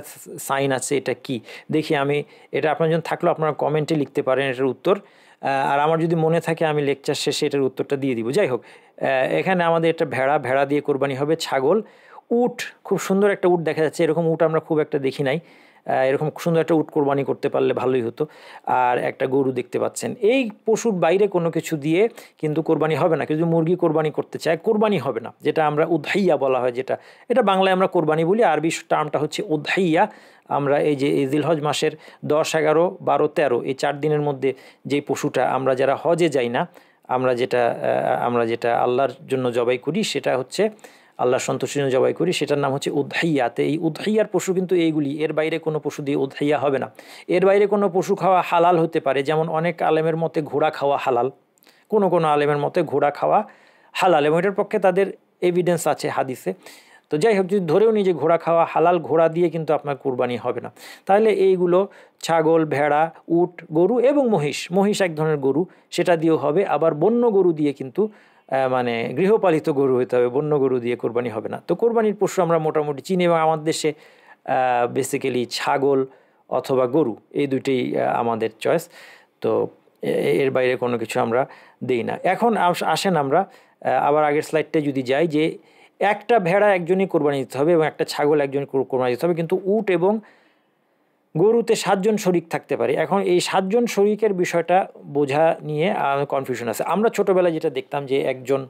সাইন আছে, এটা কি? দেখি আমি, এটা আপনার জন্য থাকলো, আপনারা কমেন্টে লিখতে পারেন এটার উত্তর। আর আমার যদি মনে থাকে আমি লেকচার শেষে এটার উত্তরটা দিয়ে দিব। যাই হোক, এখানে আমাদের একটা ভেড়া দিয়ে কোরবানি হবে। ছাগল, উট, খুব সুন্দর একটা উট দেখা যাচ্ছে, এরকম উট আমরা খুব একটা দেখি নাই। এরকম সুন্দর একটা উট কোরবানি করতে পারলে ভালোই হতো। আর একটা গরু দেখতে পাচ্ছেন। এই পশুর বাইরে কোনো কিছু দিয়ে কিন্তু কোরবানি হবে না। কেউ যদি মুরগি কোরবানি করতে চায়, কোরবানি হবে না, যেটা আমরা উদহাইয়া বলা হয়, এটা বাংলায় আমরা কোরবানি বলি, আরবি টার্মটা হচ্ছে উদহাইয়া। আমরা এই যে এই জিলহজ মাসের 10, 11, 12, 13 এই 4 দিনের মধ্যে যে পশুটা আমরা যারা হজে যাই না, আমরা যেটা আল্লাহর জন্য জবাই করি, সেটা হচ্ছে আল্লাহর সন্তুষ্টির জন্য জবাই করি, সেটার নাম হচ্ছে উদহাইয়াতে। এই উদহাইয়ার পশু কিন্তু এইগুলি, এর বাইরে কোনো পশু দিয়ে উদহাইয়া হবে না। এর বাইরে কোনো পশু খাওয়া হালাল হতে পারে, যেমন অনেক আলেমের মতে ঘোড়া খাওয়া হালাল, কোনো আলেমের মতে ঘোড়া খাওয়া হালাল, এবং এটার পক্ষে তাদের এভিডেন্স আছে হাদিসে। তো যাই হোক, যদি ধরেও নিই যে ঘোড়া খাওয়া হালাল, ঘোড়া দিয়ে কিন্তু আপনার কুরবানি হবে না। তাহলে এইগুলো ছাগল, ভেড়া, উট, গরু এবং মহিষ এক ধরনের গরু, সেটা দিয়েও হবে। আবার বন্য গরু দিয়ে কিন্তু মানে গৃহপালিত গরু হতে হবে, বন্য গরু দিয়ে কোরবানি হবে না। তো কোরবানির পশু আমরা মোটামুটি চিনি, এবং আমাদের দেশে বেসিক্যালি ছাগল অথবা গরু, এই দুইটাই আমাদের চয়েস। তো এর বাইরে কোনো কিছু আমরা দিই না। এখন আসেন আমরা আবার আগের স্লাইডটায় যদি যাই, যে একটা ভেড়া একজনই কোরবানি দিতে হবে এবং একটা ছাগল একজনই কোরবানি দিতে হবে, কিন্তু উট এবং গরুতে 7 জন শরিক থাকতে পারে। এখন এই 7 জন শরিকের বিষয়টা বোঝা নিয়ে কনফিউশন আছে। আমরা ছোটোবেলায় যেটা দেখতাম যে একজন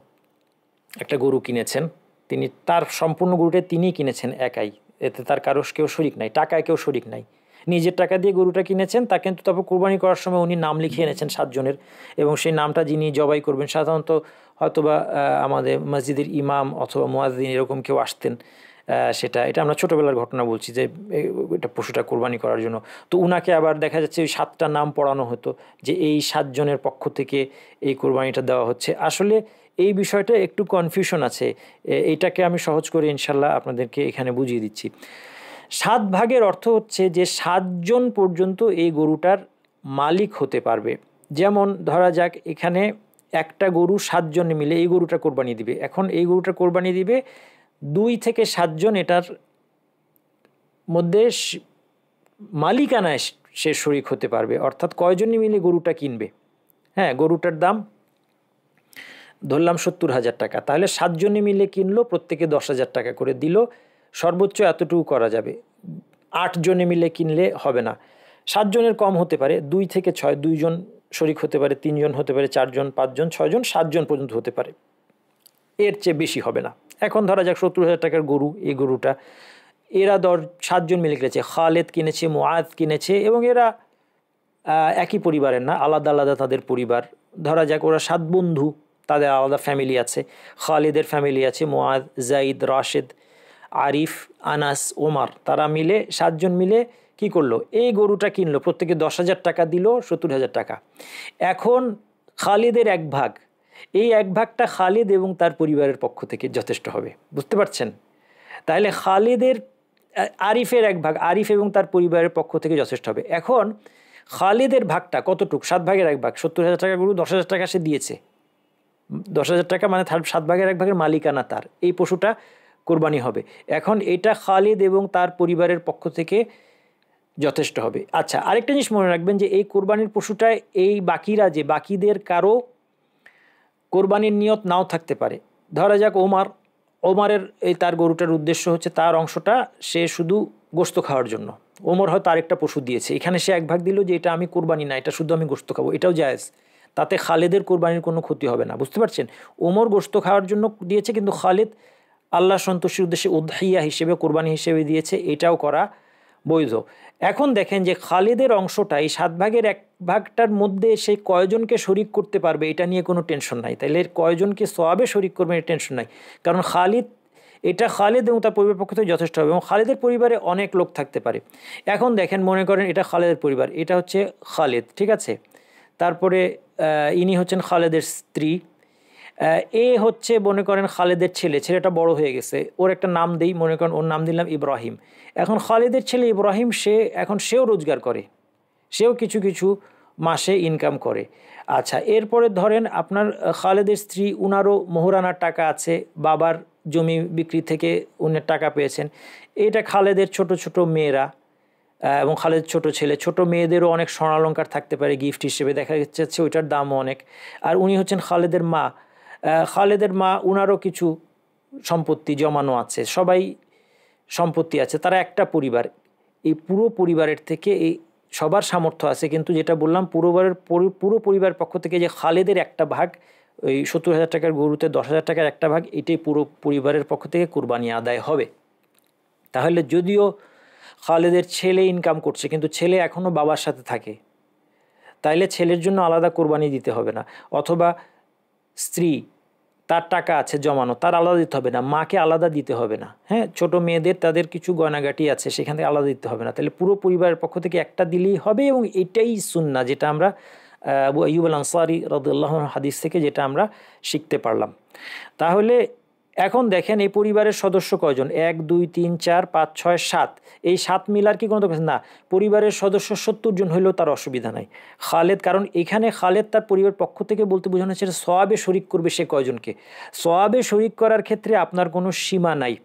একটা গরু কিনেছেন, তিনি তার সম্পূর্ণ গরুটা তিনিই কিনেছেন একাই, এতে তার কেউ শরিক নাই, টাকায় কেউ শরিক নাই, নিজের টাকা দিয়ে গরুটা কিনেছেন। তা কিন্তু তারপর কোরবানি করার সময় উনি নাম লিখিয়ে এনেছেন 7 জনের, এবং সেই নামটা যিনি জবাই করবেন সাধারণত হয়তোবা আমাদের মসজিদের ইমাম অথবা মুয়াজ্জিন এরকম কেউ আসতেন, এটা আমরা ছোটোবেলার ঘটনা বলছি যে এটা পশুটা কোরবানি করার জন্য। তো উনাকে আবার দেখা যাচ্ছে ওই 7টা নাম পড়ানো হতো যে এই 7 জনের পক্ষ থেকে এই কোরবানিটা দেওয়া হচ্ছে। আসলে এই বিষয়টা একটু কনফিউশন আছে, এইটাকে আমি সহজ করে ইনশাল্লাহ আপনাদেরকে এখানে বুঝিয়ে দিচ্ছি। 7 ভাগের অর্থ হচ্ছে যে 7 জন পর্যন্ত এই গরুটার মালিক হতে পারবে। যেমন ধরা যাক এখানে একটা গরু 7 জন মিলে এই গরুটা কোরবানি দিবে। এখন এই গরুটা কোরবানি দিবে 2 থেকে 7 জন এটার মধ্যে মালিকানায় সে শরিক হতে পারবে। অর্থাৎ কয়জনই মিলে গরুটা কিনবে, হ্যাঁ গরুটার দাম ধরলাম 70,000 টাকা, তাহলে 7 জনে মিলে কিনলো, প্রত্যেকে 10,000 টাকা করে দিল, সর্বোচ্চ এতটুকু করা যাবে। 8 জনে মিলে কিনলে হবে না, 7 জনের কম হতে পারে, 2 থেকে 6, 2 জন শরিক হতে পারে, 3 জন হতে পারে, 4 জন, 5 জন, 6 জন, 7 জন পর্যন্ত হতে পারে, এর চেয়ে বেশি হবে না। এখন ধরা যাক 70,000 টাকার গরু, এই গরুটা এরা 7 জন মিলে কিনেছে, খালেদ কিনেছে, মুআদ কিনেছে, এবং এরা একই পরিবারের না, আলাদা আলাদা তাদের পরিবার। ধরা যাক ওরা 7 বন্ধু, তাদের আলাদা ফ্যামিলি আছে, খালিদের ফ্যামিলি আছে, মুআদ, জাইদ, রাশেদ, আরিফ, আনাস, ওমার, তারা মিলে 7 জন মিলে কি করলো, এই গরুটা কিনলো, প্রত্যেকে 10,000 টাকা দিল, 70,000 টাকা। এখন খালিদের 1 ভাগ, এই 1 ভাগটা খালিদ এবং তার পরিবারের পক্ষ থেকে যথেষ্ট হবে, বুঝতে পারছেন? তাহলে খালিদের আরিফের 1 ভাগ, আরিফ এবং তার পরিবারের পক্ষ থেকে যথেষ্ট হবে। এখন খালিদের ভাগটা কতটুকু, 7 ভাগের 1 ভাগ, 70,000 টাকা গরু, 10,000 টাকা সে দিয়েছে, 10,000 টাকা মানে 7 ভাগের 1 ভাগের মালিকানা তার, এই পশুটা কোরবানি হবে। এখন এটা খালিদ এবং তার পরিবারের পক্ষ থেকে যথেষ্ট হবে। আচ্ছা, আরেকটা জিনিস মনে রাখবেন যে এই কোরবানির পশুটায় এই বাকিরা, যে বাকিদের কারো কোরবানির নিয়ত নাও থাকতে পারে। ধরা যাক ওমারের এই তার গরুটার উদ্দেশ্য হচ্ছে তার অংশটা সে শুধু গোশত খাওয়ার জন্য, ওমর হয়তো আরেকটা পশু দিয়েছে, এখানে সে 1 ভাগ দিল যে এটা আমি কোরবানি না, এটা শুধু আমি গোশত খাবো, এটাও জায়েজ, তাতে খালেদের কোরবানির কোনো ক্ষতি হবে না, বুঝতে পারছেন? ওমর গোশত খাওয়ার জন্য দিয়েছে, কিন্তু খালিদ আল্লাহ সন্তুষ্টির উদ্দেশ্যে উদহিয়া হিসেবে, কোরবানি হিসেবে দিয়েছে, এটাও করা বৈধ। এখন দেখেন যে খালিদের অংশটা এই 7 ভাগের 1 ভাগটার মধ্যে সে কয়জনকে শরিক করতে পারবে এটা নিয়ে কোনো টেনশন নাই, তাইলে কয়জনকে সওয়াবে শরিক করবে এর টেনশন নাই, কারণ এটা খালিদ এবং তার পরিবারের পক্ষ থেকে যথেষ্ট হবে, এবং খালিদের পরিবারে অনেক লোক থাকতে পারে। এখন দেখেন, মনে করেন এটা খালিদের পরিবার, এটা হচ্ছে খালিদ, ঠিক আছে, তারপরে ইনি হচ্ছেন খালেদের স্ত্রী, এ হচ্ছে মনে করেন খালেদের ছেলে, ছেলেটা বড় হয়ে গেছে, ওর একটা নাম দেই, মনে করেন ওর নাম দিলাম ইব্রাহিম। এখন খালিদের ছেলে ইব্রাহিম, সেও রোজগার করে, সেও কিছু কিছু মাসে ইনকাম করে। আচ্ছা, এরপরে ধরেন আপনার খালেদের স্ত্রী, উনারও মোহরানার টাকা আছে, বাবার জমি বিক্রি থেকে উনি টাকা পেয়েছেন। এটা খালেদের ছোট ছোট মেয়েরা এবং খালেদের ছোট ছেলে, ছোট মেয়েদেরও অনেক স্বর্ণালঙ্কার থাকতে পারে গিফট হিসেবে, দেখা যাচ্ছে ওইটার দামও অনেক। আর উনি হচ্ছেন খালেদের মা, উনারও কিছু সম্পত্তি জমানো আছে, সবাই সম্পত্তি আছে, তারা একটা পরিবার। এই পুরো পরিবারের থেকে এই সবার সামর্থ্য আছে, কিন্তু যেটা বললাম পুরো পরিবারের পক্ষ থেকে যে খালেদের একটা ভাগ, ওই 70,000 টাকার গরুতে 10,000 টাকার একটা ভাগ, এটাই পুরো পরিবারের পক্ষ থেকে কুরবানি আদায় হবে। তাহলে যদিও খালেদের ছেলে ইনকাম করছে, কিন্তু ছেলে এখনও বাবার সাথে থাকে, তাইলে ছেলের জন্য আলাদা কোরবানি দিতে হবে না। অথবা স্ত্রী, তার টাকা আছে জমানো, তার আলাদা দিতে হবে না, মাকে আলাদা দিতে হবে না, হ্যাঁ, ছোট মেয়েদের তাদের কিছু গয়নাগাটি আছে, সেখান থেকে আলাদা দিতে হবে না, তাহলে পুরো পরিবারের পক্ষ থেকে একটা দিলেই হবে। এবং এটাই সুন্নাহ, যেটা আমরা আবু আইয়ুব আল আনসারী রাদিয়াল্লাহু আনহু হাদিস থেকে যেটা আমরা শিখতে পারলাম। তাহলে এখন দেখেন এই পরিবারের সদস্য কয়জন, 1 2 3 4 5 6 7, এই 7 মিলার কি কোনো দরকার না, পরিবারের সদস্য 70 জন হইলেও তার অসুবিধা নাই। খালেদ, কারণ এখানে খালেদ তার পরিবার পক্ষ থেকে বলতে বোঝানো হচ্ছে সওয়াবে শরিক করবে সে কয়জনকে, সওয়াবে শরিক করার ক্ষেত্রে আপনার কোনো সীমা নাই।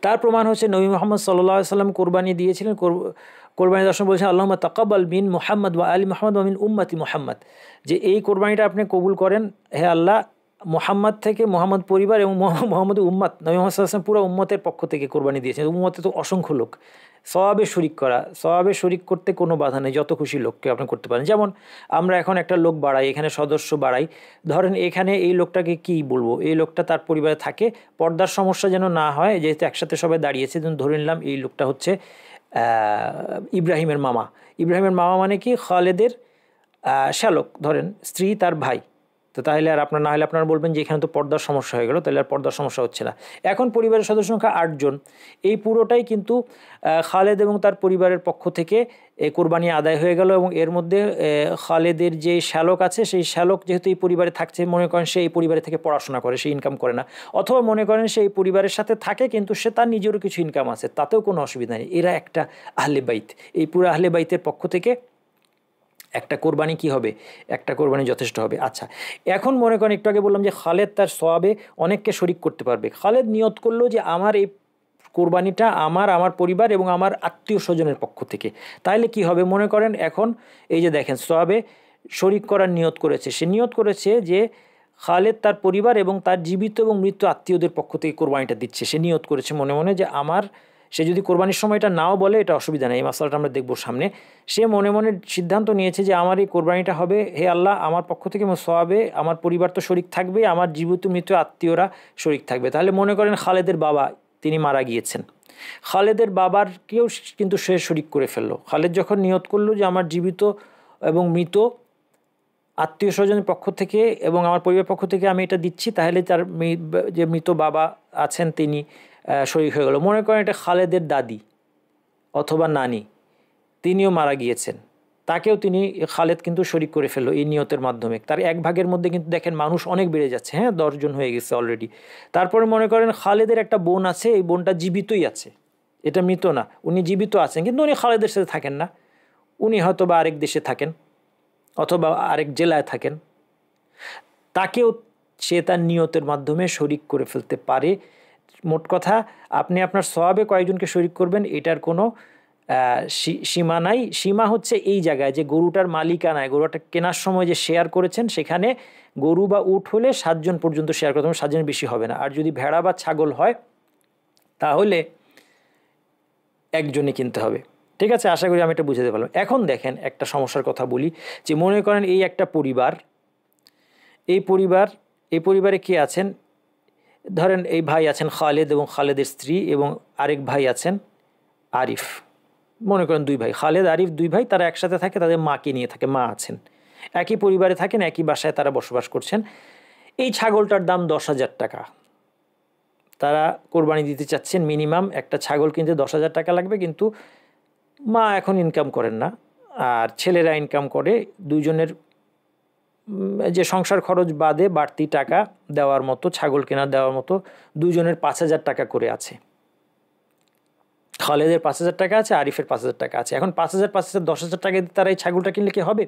তার প্রমাণ হচ্ছে নবী মুহাম্মদ সাল্লাল্লাহু আলাইহি সাল্লাম কোরবানি দিয়েছিলেন, কোরবানি দেওয়ার সময় বলছেন আল্লাহুম্মা তাকাব্বাল মিন মুহাম্মদ ওয়া আলি মুহাম্মদ ওয়া মিন উম্মতি মুহাম্মদ, যে এই কোরবানিটা আপনি কবুল করেন হে আল্লাহ মুহাম্মদ থেকে, মুহাম্মদ পরিবার এবং মুহাম্মদ উম্মত, নবী মুহাম্মদ সাল্লাল্লাহু আলাইহি ওয়াসাল্লাম পুরো উম্মতের পক্ষ থেকে কোরবানি দিয়েছেন। উম্মতে তো অসংখ্য লোক, সওয়াবে শরিক করতে কোনো বাধা নেই, যত খুশি লোককে আপনি করতে পারেন। যেমন আমরা এখন একটা লোক বাড়াই, এখানে সদস্য বাড়াই, ধরেন এখানে এই লোকটাকে কি বলবো, এই লোকটা তার পরিবারে থাকে, পর্দার সমস্যা যেন না হয়, যেহেতু একসাথে সবাই দাঁড়িয়েছে, ধরে নিলাম এই লোকটা হচ্ছে ইব্রাহিমের মামা। ইব্রাহিমের মামা মানে কি, খালেদের শ্যালক, ধরেন স্ত্রী তার ভাই, তো তাহলে আর আপনার না হলে আপনারা বলবেন যে এখানে তো পর্দার সমস্যা হয়ে গেল, তাহলে আর পর্দার সমস্যা হচ্ছে না। এখন পরিবারের সদস্য সংখ্যা 8 জন, এই পুরোটাই কিন্তু খালেদ এবং তার পরিবারের পক্ষ থেকে কোরবানি আদায় হয়ে গেল। এবং এর মধ্যে খালেদের যে শ্যালক আছে, সেই শ্যালক যেহেতু এই পরিবারে থাকছে, মনে করেন সে এই পরিবারে থেকে পড়াশোনা করে, সে ইনকাম করে না, অথবা মনে করেন সে এই পরিবারের সাথে থাকে কিন্তু সে তার নিজেরও কিছু ইনকাম আছে, তাতেও কোনো অসুবিধা নেই। এরা একটা আহলে বাইত, এই পুরো আহলে বাইতের পক্ষ থেকে একটা কোরবানি কি হবে, একটা কোরবানি যথেষ্ট হবে। আচ্ছা, এখন মনে করেন একটু আগে বললাম যে খালেদ তার সওয়াবে অনেককে শরিক করতে পারবে। খালেদ নিয়ত করলো যে আমার এই কোরবানিটা আমার পরিবার এবং আমার আত্মীয় স্বজনের পক্ষ থেকে, তাহলে কি হবে মনে করেন এখন এই যে দেখেন সওয়াবে শরিক করার নিয়ত করেছে, সে নিয়ত করেছে যে খালেদ তার পরিবার এবং তার জীবিত এবং মৃত আত্মীয়দের পক্ষ থেকে কোরবানিটা দিচ্ছে, সে নিয়ত করেছে মনে মনে যে আমার, সে যদি কোরবানির সময় এটা নাও বলে এটা অসুবিধা নেই, এই মাসালাটা আমরা দেখবো সামনে। সে মনে মনে সিদ্ধান্ত নিয়েছে যে আমার এই কোরবানিটা হবে হে আল্লাহ আমার পক্ষ থেকে, এবং সওয়াবে আমার পরিবার তো শরিক থাকবে, আমার জীবিত মৃত আত্মীয়রা শরিক থাকবে। তাহলে মনে করেন খালেদের বাবা তিনি মারা গিয়েছেন, খালেদের বাবার কেউ কিন্তু সে শরিক করে ফেললো। খালেদ যখন নিয়ত করলো যে আমার জীবিত এবং মৃত আত্মীয় স্বজনের পক্ষ থেকে এবং আমার পরিবার পক্ষ থেকে আমি এটা দিচ্ছি, তাহলে তার যে মৃত বাবা আছেন তিনি শরিক হয়ে গেল। মনে করেন এটা খালেদের দাদি অথবা নানি, তিনিও মারা গিয়েছেন, তাকেও তিনি খালেদ কিন্তু শরিক করে ফেললো এই নিয়তের মাধ্যমে। তার এক ভাগের মধ্যে কিন্তু দেখেন মানুষ অনেক বেড়ে যাচ্ছে, হ্যাঁ 10 জন হয়ে গেছে অলরেডি। তারপরে মনে করেন খালেদের একটা বোন আছে, এই বোনটা জীবিতই আছে, এটা মৃত না, উনি জীবিত আছেন কিন্তু উনি খালেদের সাথে থাকেন না, উনি হয়তো বা আরেক দেশে থাকেন অথবা আরেক জেলায় থাকেন, তাকেও সে তার নিয়তের মাধ্যমে শরিক করে ফেলতে পারে। মোট কথা আপনি আপনার সওয়াবে কয়েকজনকে শরিক করবেন এটার কোনো সীমা নাই। সীমা হচ্ছে এই জায়গায় যে গরুটার মালিকানায়, গরুটা কেনার সময় যে শেয়ার করেছেন সেখানে গরু বা উট হলে 7 জন পর্যন্ত শেয়ার করতে হবে, 7 জনের বেশি হবে না। আর যদি ভেড়া বা ছাগল হয় তাহলে একজনই কিনতে হবে। ঠিক আছে, আশা করি আমি এটা বুঝাতে পারলাম। এখন দেখেন একটা সমস্যার কথা বলি, যে মনে করেন এই একটা পরিবার, এই পরিবারে কে আছেন, ধরেন এই ভাই আছেন খালেদ এবং খালেদের স্ত্রী, এবং আরেক ভাই আছেন আরিফ। মনে করেন 2 ভাই, খালেদ আরিফ 2 ভাই, তারা একসাথে থাকে, তাদের মাকে নিয়ে থাকে, মা আছেন, একই পরিবারে থাকেন, একই বাসায় তারা বসবাস করছেন। এই ছাগলটার দাম 10,000 টাকা, তারা কোরবানি দিতে চাচ্ছেন। মিনিমাম একটা ছাগল কিনতে 10,000 টাকা লাগবে, কিন্তু মা এখন ইনকাম করেন না আর ছেলেরা ইনকাম করে, দুজনের যে সংসার খরচ বাদে বাড়তি টাকা দেওয়ার মতো, ছাগল কেনার দেওয়ার মতো দুজনের 5,000 টাকা করে আছে। খালেদের 5,000 টাকা আছে, আরিফের 5,000 টাকা আছে। এখন 5,000 5,000 10,000 টাকা দিয়ে তারা এই ছাগলটা কিনলে কি হবে?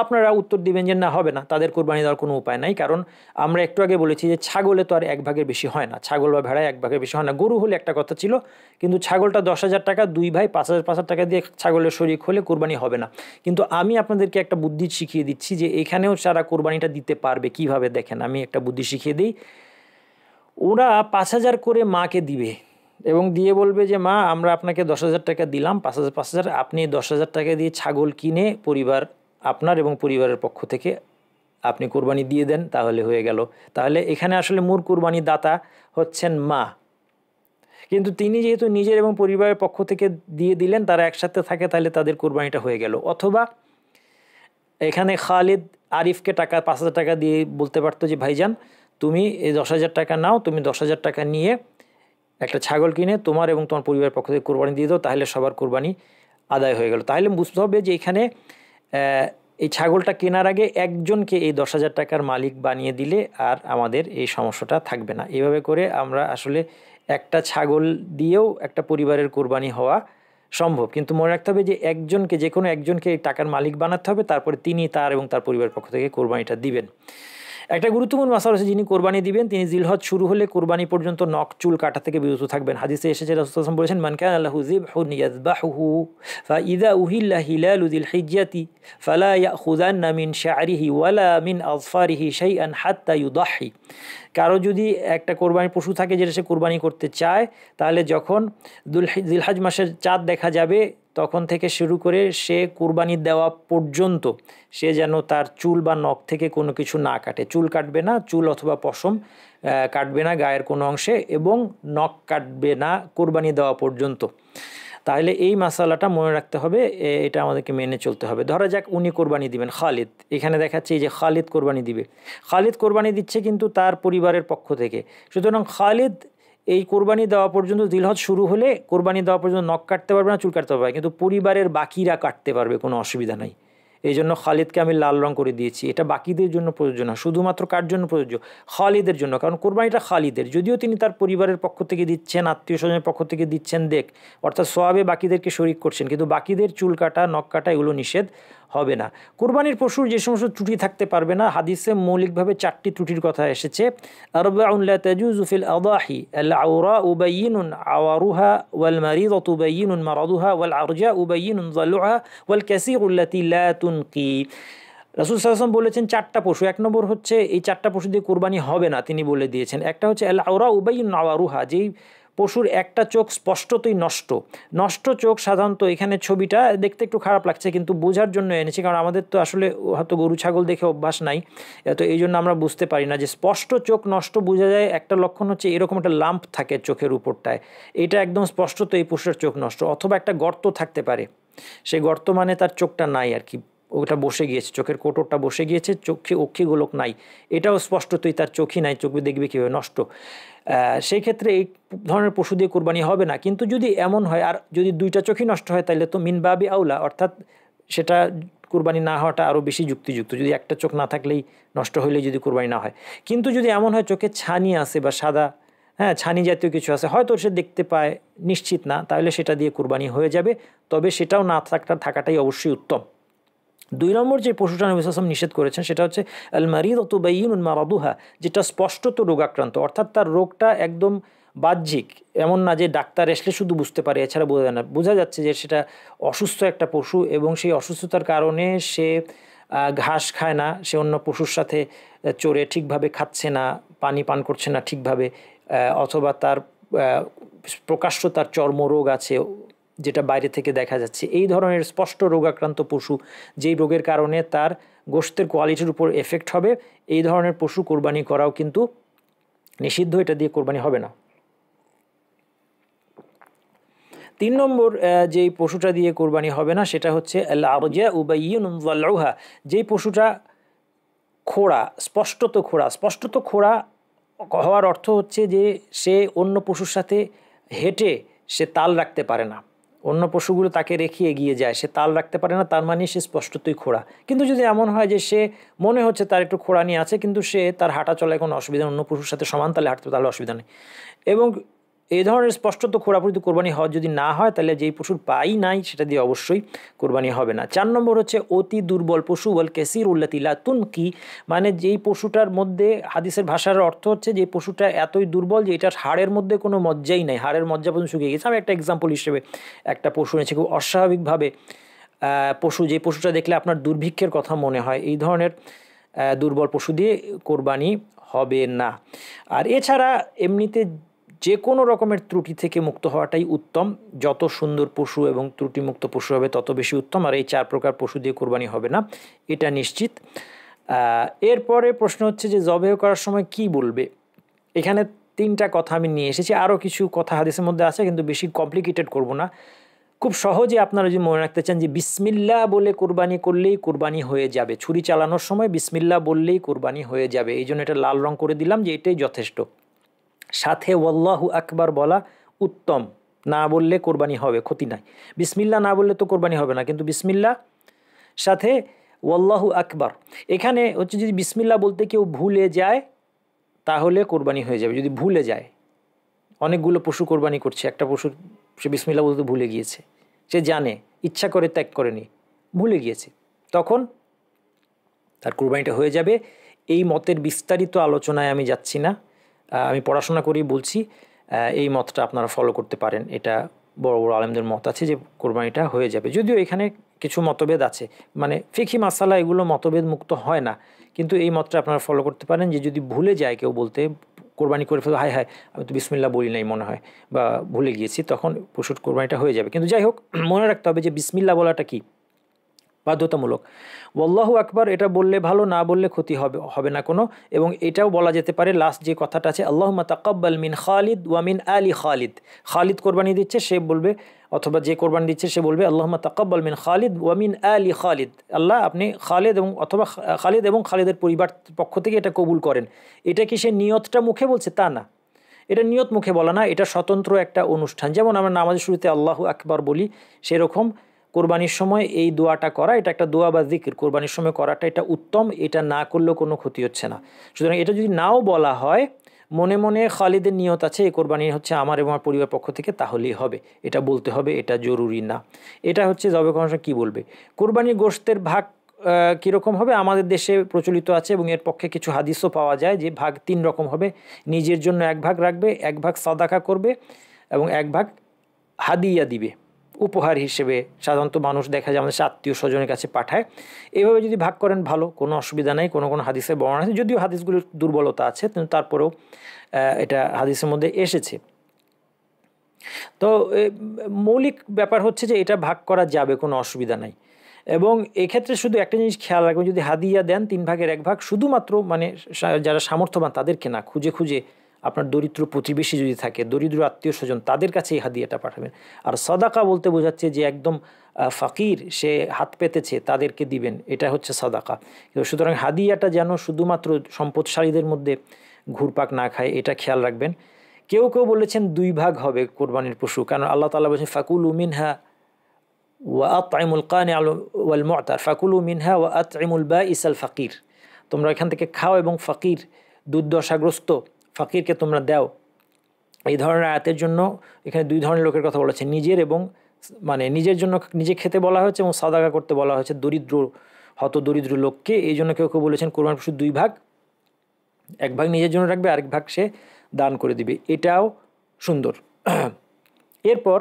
আপনারা উত্তর দিবেন যে না, হবে না, তাদের কোরবানি দেওয়ার কোনো উপায় নাই। কারণ আমরা একটু আগে বলেছি যে ছাগলে তো আর 1 ভাগের বেশি হয় না, ছাগল বা ভেড়ায় 1 ভাগের বেশি হয় না। গরু হলে একটা কথা ছিল, কিন্তু ছাগলটা 10,000 টাকা, 2 ভাই 5,000 টাকা দিয়ে ছাগলের শরিক হলে কোরবানি হবে না। কিন্তু আমি আপনাদেরকে একটা বুদ্ধি শিখিয়ে দিচ্ছি যে এখানেও সারা কোরবানিটা দিতে পারবে কিভাবে। দেখেন আমি একটা বুদ্ধি শিখিয়ে দিই। ওরা 5,000 করে মাকে দিবে এবং দিয়ে বলবে যে মা আমরা আপনাকে 10,000 টাকা দিলাম, 5,000 আপনি 10,000 টাকা দিয়ে ছাগল কিনে পরিবার আপনার এবং পরিবারের পক্ষ থেকে আপনি কোরবানি দিয়ে দেন, তাহলে হয়ে গেল। তাহলে এখানে আসলে মূল কোরবানি দাতা হচ্ছেন মা, কিন্তু তিনি যেহেতু নিজের এবং পরিবারের পক্ষ থেকে দিয়ে দিলেন, তারা একসাথে থাকে, তাহলে তাদের কোরবানিটা হয়ে গেল। অথবা এখানে খালিদ আরিফকে 5,000 টাকা দিয়ে বলতে পারতো যে ভাইজান তুমি এই 10,000 টাকা নাও, তুমি 10,000 টাকা নিয়ে একটা ছাগল কিনে তোমার এবং তোমার পরিবারের পক্ষ থেকে কোরবানি দিয়ে দাও, তাহলে সবার কোরবানি আদায় হয়ে গেল। তাহলে বুঝতে হবে যে এখানে এই ছাগলটা কেনার আগে একজনকে এই 10,000 টাকার মালিক বানিয়ে দিলে আর আমাদের এই সমস্যাটা থাকবে না। এভাবে করে আমরা আসলে একটা ছাগল দিয়েও একটা পরিবারের কোরবানি হওয়া সম্ভব, কিন্তু মনে রাখতে হবে যে একজনকে, যে কোনো একজনকে এই টাকার মালিক বানাতে হবে, তারপরে তিনি তার এবং তার পরিবারের পক্ষ থেকে কোরবানিটা দিবেন। একটা গুরুত্বপূর্ণ মাসালা আছে, যিনি কোরবানি দিবেন তিনি জিলহজ শুরু হলে কোরবানি পর্যন্ত নখ চুল কাটা থেকে বিরত থাকবেন। হাদিসে এসেছে রাসূলুল্লাহ সাল্লাল্লাহু আলাইহি ওয়াসাল্লাম বলেছেন মান কানা লাহু যিবহুন ইয়াযবাহুহু ফাইযা উহিল্লা হিলালু যিল হিজ্জাতি ফালা ইয়াখুযান্না মিন শা'রিহি ওয়ালা মিন আযফারিহি শাইআন হাত্তা ইউদাহি। কারো যদি একটা কোরবানি পশু থাকে যেটা সে কোরবানি করতে চায়, তাহলে যখন জিলহজ মাসের চাঁদ দেখা যাবে তখন থেকে শুরু করে সে কুরবানি দেওয়া পর্যন্ত সে যেন তার চুল বা নখ থেকে কোনো কিছু না কাটে। চুল কাটবে না, চুল অথবা পশম কাটবে না গায়ের কোনো অংশে, এবং নখ কাটবে না কুরবানি দেওয়া পর্যন্ত। তাহলে এই মাসালাটা মনে রাখতে হবে, এটা আমাদেরকে মেনে চলতে হবে। ধরা যাক উনি কোরবানি দিবেন, খালিদ, এখানে দেখাচ্ছে এই যে খালিদ কোরবানি দিবে, খালিদ কোরবানি দিচ্ছে কিন্তু তার পরিবারের পক্ষ থেকে। সুতরাং খালিদ এই কোরবানি দেওয়া পর্যন্ত, জিলহজ শুরু হলে কোরবানি দেওয়া পর্যন্ত নখ কাটতে পারবে না, চুল কাটতে পারবে, কিন্তু পরিবারের বাকিরা কাটতে পারবে, কোনো অসুবিধা নাই। এই জন্য খালিদকে আমি লাল রং করে দিয়েছি। এটা বাকিদের জন্য প্রযোজ্য না, শুধুমাত্র কার জন্য প্রযোজ্য? খালিদের জন্য, কারণ কোরবানিটা খালিদের। যদিও তিনি তার পরিবারের পক্ষ থেকে দিচ্ছেন, আত্মীয় স্বজনের পক্ষ থেকে দিচ্ছেন, অর্থাৎ সওয়াবে বাকিদেরকে শরিক করছেন, কিন্তু বাকিদের চুল কাটা, নখ কাটা এগুলো নিষেধ হবে না। কোরবানির পশুর যে সমস্ত ত্রুটি থাকতে পারবে না, হাদিসে মৌলিকভাবে 4টি ত্রুটির কথা এসেছে। আরবাউন লা তাজুজু ফিল আদাহি আল আওরাউ বাইয়িনুন আওয়ারুহা ওয়াল মারিদাতু বাইয়িনুন মারাদুহা ওয়াল আরজাউ বাইয়িনুন যালুহা ওয়াল কাসীরু আল্লাতী লা তুনকি। রাসূল সাল্লাল্লাহু আলাইহি ওয়াসাল্লাম বলেছেন 4টা পশু। 1 নম্বর হচ্ছে এই 4টা পশু দিয়ে কোরবানি হবে না, তিনি বলে দিয়েছেন। একটা হচ্ছে আল আওরাউ বাইয়িনুন আওয়ারুহা, যেই পশুর একটা চোখ স্পষ্টতই নষ্ট চোখ। সাধারণত এখানে ছবিটা দেখতে একটু খারাপ লাগছে, কিন্তু বোঝার জন্য এনেছি, কারণ আমাদের তো আসলে হয়তো গরু ছাগল দেখে অভ্যাস নাই, তো এই জন্য আমরা বুঝতে পারি না যে স্পষ্ট চোখ নষ্ট বোঝা যায়। একটা লক্ষণ হচ্ছে এরকম একটা লাম্প থাকে চোখের উপরটায়, এটা একদম স্পষ্টত এই পশুর চোখ নষ্ট। অথবা একটা গর্ত থাকতে পারে, সেই গর্ত মানে তার চোখটা নাই আর কি, ওটা বসে গিয়েছে, চোখের কোটরটা বসে গিয়েছে, চোখে অক্ষি গোলক নাই, এটাও স্পষ্টতই তার চোখই নাই, চোখ দেখবে কীভাবে, নষ্ট। সেই ক্ষেত্রে এই ধরনের পশু দিয়ে কোরবানি হবে না। কিন্তু যদি এমন হয়, আর যদি 2টা চোখই নষ্ট হয়, তাহলে তো মিনবাবি আউলা, অর্থাৎ সেটা কোরবানি না হওয়াটা আরও বেশি যুক্তিযুক্ত, যদি একটা চোখ না থাকলেই, নষ্ট হইলেই যদি কোরবানি না হয়। কিন্তু যদি এমন হয় চোখে ছানি আছে বা সাদা, ছানি জাতীয় কিছু আছে, হয়তো সে দেখতে পায়, নিশ্চিত না, তাহলে সেটা দিয়ে কোরবানি হয়ে যাবে। তবে সেটাও না থাকাটাই অবশ্যই উত্তম। 2 নম্বর যে পশুটা নবী সাল্লাল্লাহু আলাইহি ওয়াসাল্লাম নিষেধ করেছেন সেটা হচ্ছে আল মারিদাতু বাইয়িনুন মারাদুহা, যেটা স্পষ্টত রোগাক্রান্ত, অর্থাৎ তার রোগটা একদম বাহ্যিক, এমন না যে ডাক্তার আসলে শুধু বুঝতে পারে, এছাড়া বোঝা যায় না। বোঝা যাচ্ছে যে সেটা অসুস্থ একটা পশু, এবং সেই অসুস্থতার কারণে সে ঘাস খায় না, সে অন্য পশুর সাথে চড়ে ঠিকভাবে খাচ্ছে না, পানি পান করছে না ঠিকভাবে, অথবা তার প্রকাশ্য তার চর্মরোগ আছে যেটা বাইরে থেকে দেখা যাচ্ছে। এই ধরনের স্পষ্ট রোগাক্রান্ত পশু, যেই রোগের কারণে তার গোশতের কোয়ালিটির উপর এফেক্ট হবে, এই ধরনের পশু কোরবানি করাও কিন্তু নিষিদ্ধ, এটা দিয়ে কোরবানি হবে না। 3 নম্বর যেই পশুটা দিয়ে কোরবানি হবে না সেটা হচ্ছে আল আরজাউ বাইয়িনুন যালউহা, যেই পশুটা খোড়া, স্পষ্টত খোড়া হওয়ার অর্থ হচ্ছে যে সে অন্য পশুর সাথে হেঁটে সে তাল রাখতে পারে না, অন্য পশুগুলো তাকে রেখে এগিয়ে যায়, সে তাল রাখতে পারে না, তার মানে সে স্পষ্টতই খোড়া। কিন্তু যদি এমন হয় যে সে মনে হচ্ছে তার একটু খোড়া নিয়ে আছে, কিন্তু সে তার হাঁটা চলায় কোনো অসুবিধা, অন্য পশুর সাথে সমান তালে হাঁটতে, তাহলে অসুবিধা নেই। এবং এই ধরনের স্পষ্টত খোড়াপুরিতে কোরবানি হওয়া যদি না হয়, তাহলে যেই পশুর পাই নাই সেটা দিয়ে অবশ্যই কোরবানি হবে না। 4 নম্বর হচ্ছে অতি দুর্বল পশু ওয়াল কাসীরু আল্লাতী লা তুনকি, মানে যেই পশুটার মধ্যে, হাদিসের ভাষার অর্থ হচ্ছে যে পশুটা এতই দুর্বল যে এটার হাড়ের মধ্যে কোনো মজ্জাই নাই, হাড়ের মজ্জা পর্যন্ত শুকিয়ে গেছে। আমি একটা এক্সাম্পল হিসেবে একটা পশু এনেছি, খুব অস্বাভাবিকভাবে পশু, যে পশুটা দেখলে আপনার দুর্ভিক্ষের কথা মনে হয়, এই ধরনের দুর্বল পশু দিয়ে কোরবানি হবে না। আর এছাড়া এমনিতে যে কোনো রকমের ত্রুটি থেকে মুক্ত হওয়াটাই উত্তম, যত সুন্দর পশু এবং ত্রুটিমুক্ত পশু হবে তত বেশি উত্তম। আর এই 4 প্রকার পশু দিয়ে কোরবানি হবে না, এটা নিশ্চিত। এরপরে প্রশ্ন হচ্ছে যে জবেহ করার সময় কি বলবে। এখানে 3টা কথা আমি নিয়ে এসেছি, আরও কিছু কথা হাদিসের মধ্যে আছে, কিন্তু বেশি কমপ্লিকেটেড করব না। খুব সহজে আপনারা যদি মনে রাখতে চান যে বিসমিল্লাহ বলে কোরবানি করলেই কোরবানি হয়ে যাবে, ছুরি চালানোর সময় বিসমিল্লাহ বললেই কোরবানি হয়ে যাবে, এই জন্য এটা লাল রং করে দিলাম যে এটাই যথেষ্ট। সাথে ওয়াল্লাহু আকবার বলা উত্তম, না বললে কোরবানি হবে, ক্ষতি নাই। বিসমিল্লাহ না বললে তো কোরবানি হবে না, কিন্তু বিসমিল্লাহ সাথে ওয়াল্লাহু আকবার। এখানে হচ্ছে যদি বিসমিল্লাহ বলতে কেউ ভুলে যায় তাহলে কোরবানি হয়ে যাবে। যদি ভুলে যায়, অনেকগুলো পশু কোরবানি করছে, একটা পশু সে বিসমিল্লাহ বলতে ভুলে গিয়েছে, সে জানে, ইচ্ছা করে ত্যাগ করেনি, ভুলে গিয়েছে, তখন তার কোরবানিটা হয়ে যাবে। এই মতের বিস্তারিত আলোচনায় আমি যাচ্ছি না, আমি পড়াশোনা করেই বলছি, এই মতটা আপনারা ফলো করতে পারেন। এটা বড় বড় আলেমদের মত আছে যে কোরবানিটা হয়ে যাবে, যদিও এখানে কিছু মতভেদ আছে, মানে ফিকহি মাসালা এগুলো মতভেদ মুক্ত হয় না, কিন্তু এই মতটা আপনারা ফলো করতে পারেন যে যদি ভুলে যায় কেউ বলতে, কোরবানি করে ফেলবে, হায় আমি তো বিসমিল্লাহ বলি নাই মনে হয়, বা ভুলে গিয়েছি, তখন পশুর কোরবানিটা হয়ে যাবে। কিন্তু যাই হোক, মনে রাখতে হবে যে বিসমিল্লাহ বলাটা কি, বাধ্যতামূলক। ওয়াল্লাহু আকবার এটা বললে ভালো, না বললে ক্ষতি হবে হবে না কোনো। এবং এটাও বলা যেতে পারে লাস্ট যে কথাটা আছে, আল্লাহুম্মা তাকাব্বাল মিন খালিদ ওয়া মিন আলি খালিদ। খালিদ কোরবানি দিচ্ছে সে বলবে, অথবা যে কোরবানি দিচ্ছে সে বলবে আল্লাহুম্মা তাকাব্বাল মিন খালিদ ওয়া মিন আলি খালিদ, আল্লাহ আপনি খালিদ এবং অথবা খালিদ এবং খালিদের পরিবার পক্ষ থেকে এটা কবুল করেন। এটা কি সে নিয়তটা মুখে বলছে? তা না, এটা নিয়ত মুখে বলা না, এটা স্বতন্ত্র একটা অনুষ্ঠান। যেমন আমরা নামাজের শুরুতে আল্লাহু আকবার বলি, সেরকম কোরবানির সময় এই দোয়াটা করা, এটা একটা দোয়া বা জিকির, কোরবানির সময় করাটা এটা উত্তম, এটা না করলেও কোনো ক্ষতি হচ্ছে না। সুতরাং এটা যদি নাও বলা হয়, মনে মনে খালিদের নিয়ত আছে এই কোরবানি হচ্ছে আমার এবং আমার পরিবার পক্ষ থেকে, তাহলেই হবে, এটা বলতে হবে, এটা জরুরি না। এটা হচ্ছে জবে করার কি বলবে। কোরবানির গোশতের ভাগ কীরকম হবে আমাদের দেশে প্রচলিত আছে, এবং এর পক্ষে কিছু হাদিসও পাওয়া যায় যে ভাগ 3 রকম হবে। নিজের জন্য 1 ভাগ রাখবে, 1 ভাগ সাদাকা করবে, এবং 1 ভাগ হাদিয়া দিবে উপহার হিসেবে। সাধারণত মানুষ দেখা যায় আমাদের আত্মীয় স্বজনের কাছে পাঠায়। এইভাবে যদি ভাগ করেন ভালো, কোনো অসুবিধা নেই। কোনো কোনো হাদিসে বর্ণনা আছে, যদিও হাদিসগুলোর দুর্বলতা আছে, কিন্তু তারপরেও এটা হাদিসের মধ্যে এসেছে। তো মৌলিক ব্যাপার হচ্ছে যে এটা ভাগ করা যাবে, কোনো অসুবিধা নাই। এবং এক্ষেত্রে শুধু একটা জিনিস খেয়াল রাখবেন, যদি হাদিয়া দেন 3 ভাগের 1 ভাগ শুধুমাত্র মানে যারা সামর্থ্যবান তাদেরকে না, খুঁজে খুঁজে আপনার দরিদ্র প্রতিবেশী যদি থাকে, দরিদ্র আত্মীয় স্বজন, তাদের কাছে এই হাদিয়াটা পাঠাবেন। আর সদাকা বলতে বোঝাচ্ছে যে একদম ফাকির, সে হাত পেতেছে, তাদেরকে দিবেন, এটা হচ্ছে সদাকা। সুতরাং হাদিয়াটা যেন শুধুমাত্র সম্পদশালীদের মধ্যে ঘুরপাক না খায়, এটা খেয়াল রাখবেন। কেউ কেউ বলেছেন 2 ভাগ হবে কোরবানির পশু, কারণ আল্লাহ তাআলা বলেছেন ফাকুলু মিনহা ওয়া আত'ইমুল কানি'a ওয়াল মু'তার ফাকুলু মিনহা ওয়া আত'ইমুল বাইসাল ফাকির। তোমরা এখান থেকে খাও এবং ফকির, দুর্দশাগ্রস্ত ফকিরকে তোমরা দাও। এই ধরনের আয়াতের জন্য এখানে 2 ধরনের লোকের কথা বলেছে, নিজের এবং মানে নিজের জন্য নিজে খেতে বলা হয়েছে, এবং সাদাকা করতে বলা হয়েছে দরিদ্র হত দরিদ্র লোককে। এই জন্য কেউ কেউ বলেছেন কোরবানির পশু 2 ভাগ, 1 ভাগ নিজের জন্য রাখবে, আরেক ভাগ সে দান করে দিবে, এটাও সুন্দর। এরপর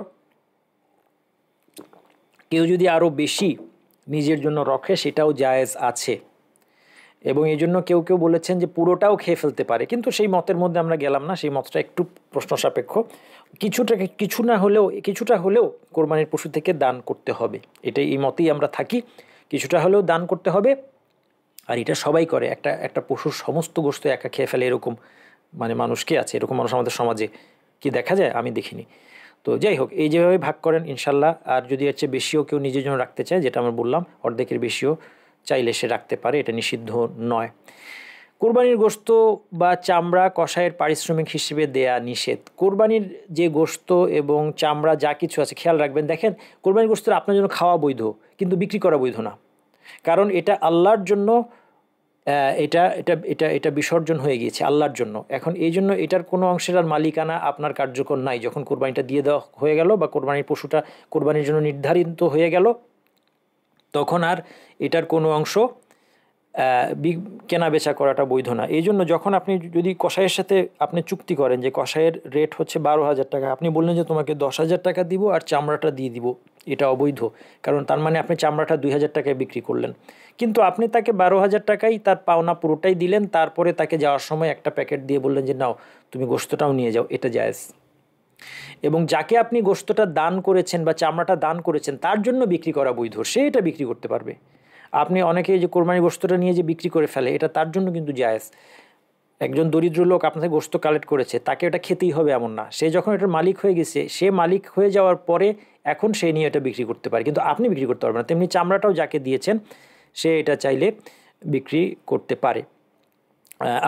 কেউ যদি আরও বেশি নিজের জন্য রাখে সেটাও জায়েজ আছে, এবং এই জন্য কেউ কেউ বলেছেন যে পুরোটাও খেয়ে ফেলতে পারে, কিন্তু সেই মতের মধ্যে আমরা গেলাম না, সেই মতটা একটু প্রশ্ন সাপেক্ষ। কিছুটা হলেও কোরবানির পশু থেকে দান করতে হবে, এটাই এই মতেই আমরা থাকি, কিছুটা হলেও দান করতে হবে। আর এটা সবাই করে, একটা পশুর সমস্ত গোশত একা খেয়ে ফেলে এরকম মানে মানুষ কে আছে? এরকম মানুষ আমাদের সমাজে কি দেখা যায়? আমি দেখিনি। তো যাই হোক, এই যেভাবে ভাগ করেন ইনশাল্লাহ। আর যদি এর চেয়ে বেশিও কেউ নিজের জন্য রাখতে চায়, যেটা আমরা বললাম অর্ধেকের বেশিও চাইলে সে রাখতে পারে, এটা নিষিদ্ধ নয়। কোরবানির গোশত বা চামড়া কসাইয়ের পারিশ্রমিক হিসেবে দেয়া নিষেধ। কোরবানির যে গোশত এবং চামড়া যা কিছু আছে খেয়াল রাখবেন। দেখেন, কোরবানির গোশত আপনার জন্য খাওয়া বৈধ, কিন্তু বিক্রি করা বৈধ না, কারণ এটা আল্লাহর জন্য, এটা এটা এটা এটা বিসর্জন হয়ে গিয়েছে আল্লাহর জন্য। এখন এই জন্য এটার কোনো অংশের আর মালিকানা আপনার কার্যকর নাই। যখন কোরবানিটা দিয়ে দেওয়া হয়ে গেল বা কোরবানির পশুটা কোরবানির জন্য নির্ধারিত হয়ে গেল, তখন আর এটার কোনো অংশ কেনা বেচা করাটা বৈধ না। এই জন্য যখন আপনি যদি কসাইয়ের সাথে আপনি চুক্তি করেন যে কসাইয়ের রেট হচ্ছে 12,000 টাকা, আপনি বললেন যে তোমাকে 10,000 টাকা দিব আর চামড়াটা দিয়ে দিব, এটা অবৈধ। কারণ তার মানে আপনি চামড়াটা 2,000 টাকায় বিক্রি করলেন, কিন্তু আপনি তাকে 12,000 টাকাই তার পাওনা পুরোটাই দিলেন, তারপরে তাকে যাওয়ার সময় একটা প্যাকেট দিয়ে বললেন যে নাও তুমি গোশতটাও নিয়ে যাও, এটা জায়েজ। এবং যাকে আপনি গোশতটা দান করেছেন বা চামড়াটা দান করেছেন তার জন্য বিক্রি করা বৈধ, সে এটা বিক্রি করতে পারবে। আপনি অনেকে যে কোরবানির গোশতটা নিয়ে যে বিক্রি করে ফেলে, এটা তার জন্য কিন্তু জায়েজ। একজন দরিদ্র লোক আপনাদের গোশত কালেক্ট করেছে, তাকে এটা খেতেই হবে এমন না। সে যখন এটার মালিক হয়ে গেছে, সে মালিক হয়ে যাওয়ার পরে এখন সে নিয়ে এটা বিক্রি করতে পারে, কিন্তু আপনি বিক্রি করতে পারবেন না। তেমনি চামড়াটাও যাকে দিয়েছেন সে এটা চাইলে বিক্রি করতে পারে।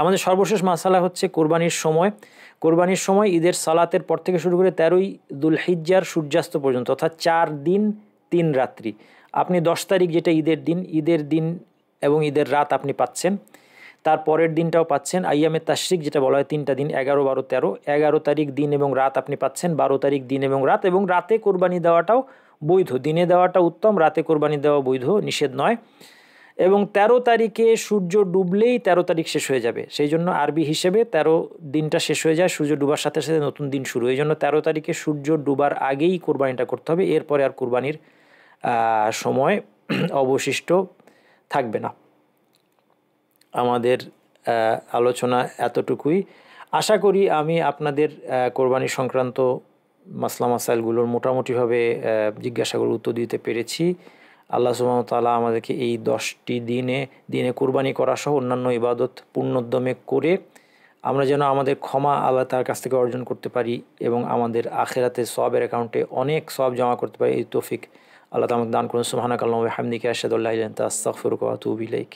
আমাদের সর্বশেষ মাসালা হচ্ছে কোরবানির সময় ঈদের সালাতের পর থেকে শুরু করে 13ই দুলহিজ্জার সূর্যাস্ত পর্যন্ত, অর্থাৎ 4 দিন 3 রাত্রি। আপনি 10 তারিখ যেটা ঈদের দিন এবং ঈদের রাত আপনি পাচ্ছেন, তার পরের দিনটাও পাচ্ছেন। আইয়ামে তাশরিক যেটা বলা হয় 3টা দিন, 11, 12, 13। 11 তারিখ দিন এবং রাত আপনি পাচ্ছেন, 12 তারিখ দিন এবং রাত। এবং রাতে কোরবানি দেওয়াটাও বৈধ, দিনে দেওয়াটা উত্তম, রাতে কোরবানি দেওয়া বৈধ, নিষেধ নয়। এবং 13 তারিখে সূর্য ডুবলেই 13 তারিখ শেষ হয়ে যাবে, সেই জন্য আরবি হিসেবে 13 দিনটা শেষ হয়ে যায়, সূর্য ডুবার সাথে সাথে নতুন দিন শুরু। এই জন্য 13 তারিখে সূর্য ডুবার আগেই কোরবানিটা করতে হবে, এরপরে আর কোরবানির সময় অবশিষ্ট থাকবে না। আমাদের আলোচনা এতটুকুই। আশা করি আমি আপনাদের কোরবানি সংক্রান্ত মাসলা মাসাইলগুলোর মোটামুটিভাবে জিজ্ঞাসাগুলোর উত্তর দিতে পেরেছি। আল্লাহ সুবহানাহু ওয়া তাআলা আমাদেরকে এই 10টি দিনে কুরবানি করা সহ অন্যান্য ইবাদত পূর্ণোদ্যমে করে আমরা যেন আমাদের ক্ষমা আল্লাহ তার কাছ থেকে অর্জন করতে পারি এবং আমাদের আখিরাতে সওয়াবের অ্যাকাউন্টে অনেক সওয়াব জমা করতে পারি। এই তৌফিক আল্লাহ তাআলা আমাদের দান করুন। সুবহানাকাল্লাহু ওয়া বিহামদিকা আশহাদু আল্লা ইলাহা ইল্লা আনতা আস্তাগফিরুকা ওয়া আতুবু ইলাইক।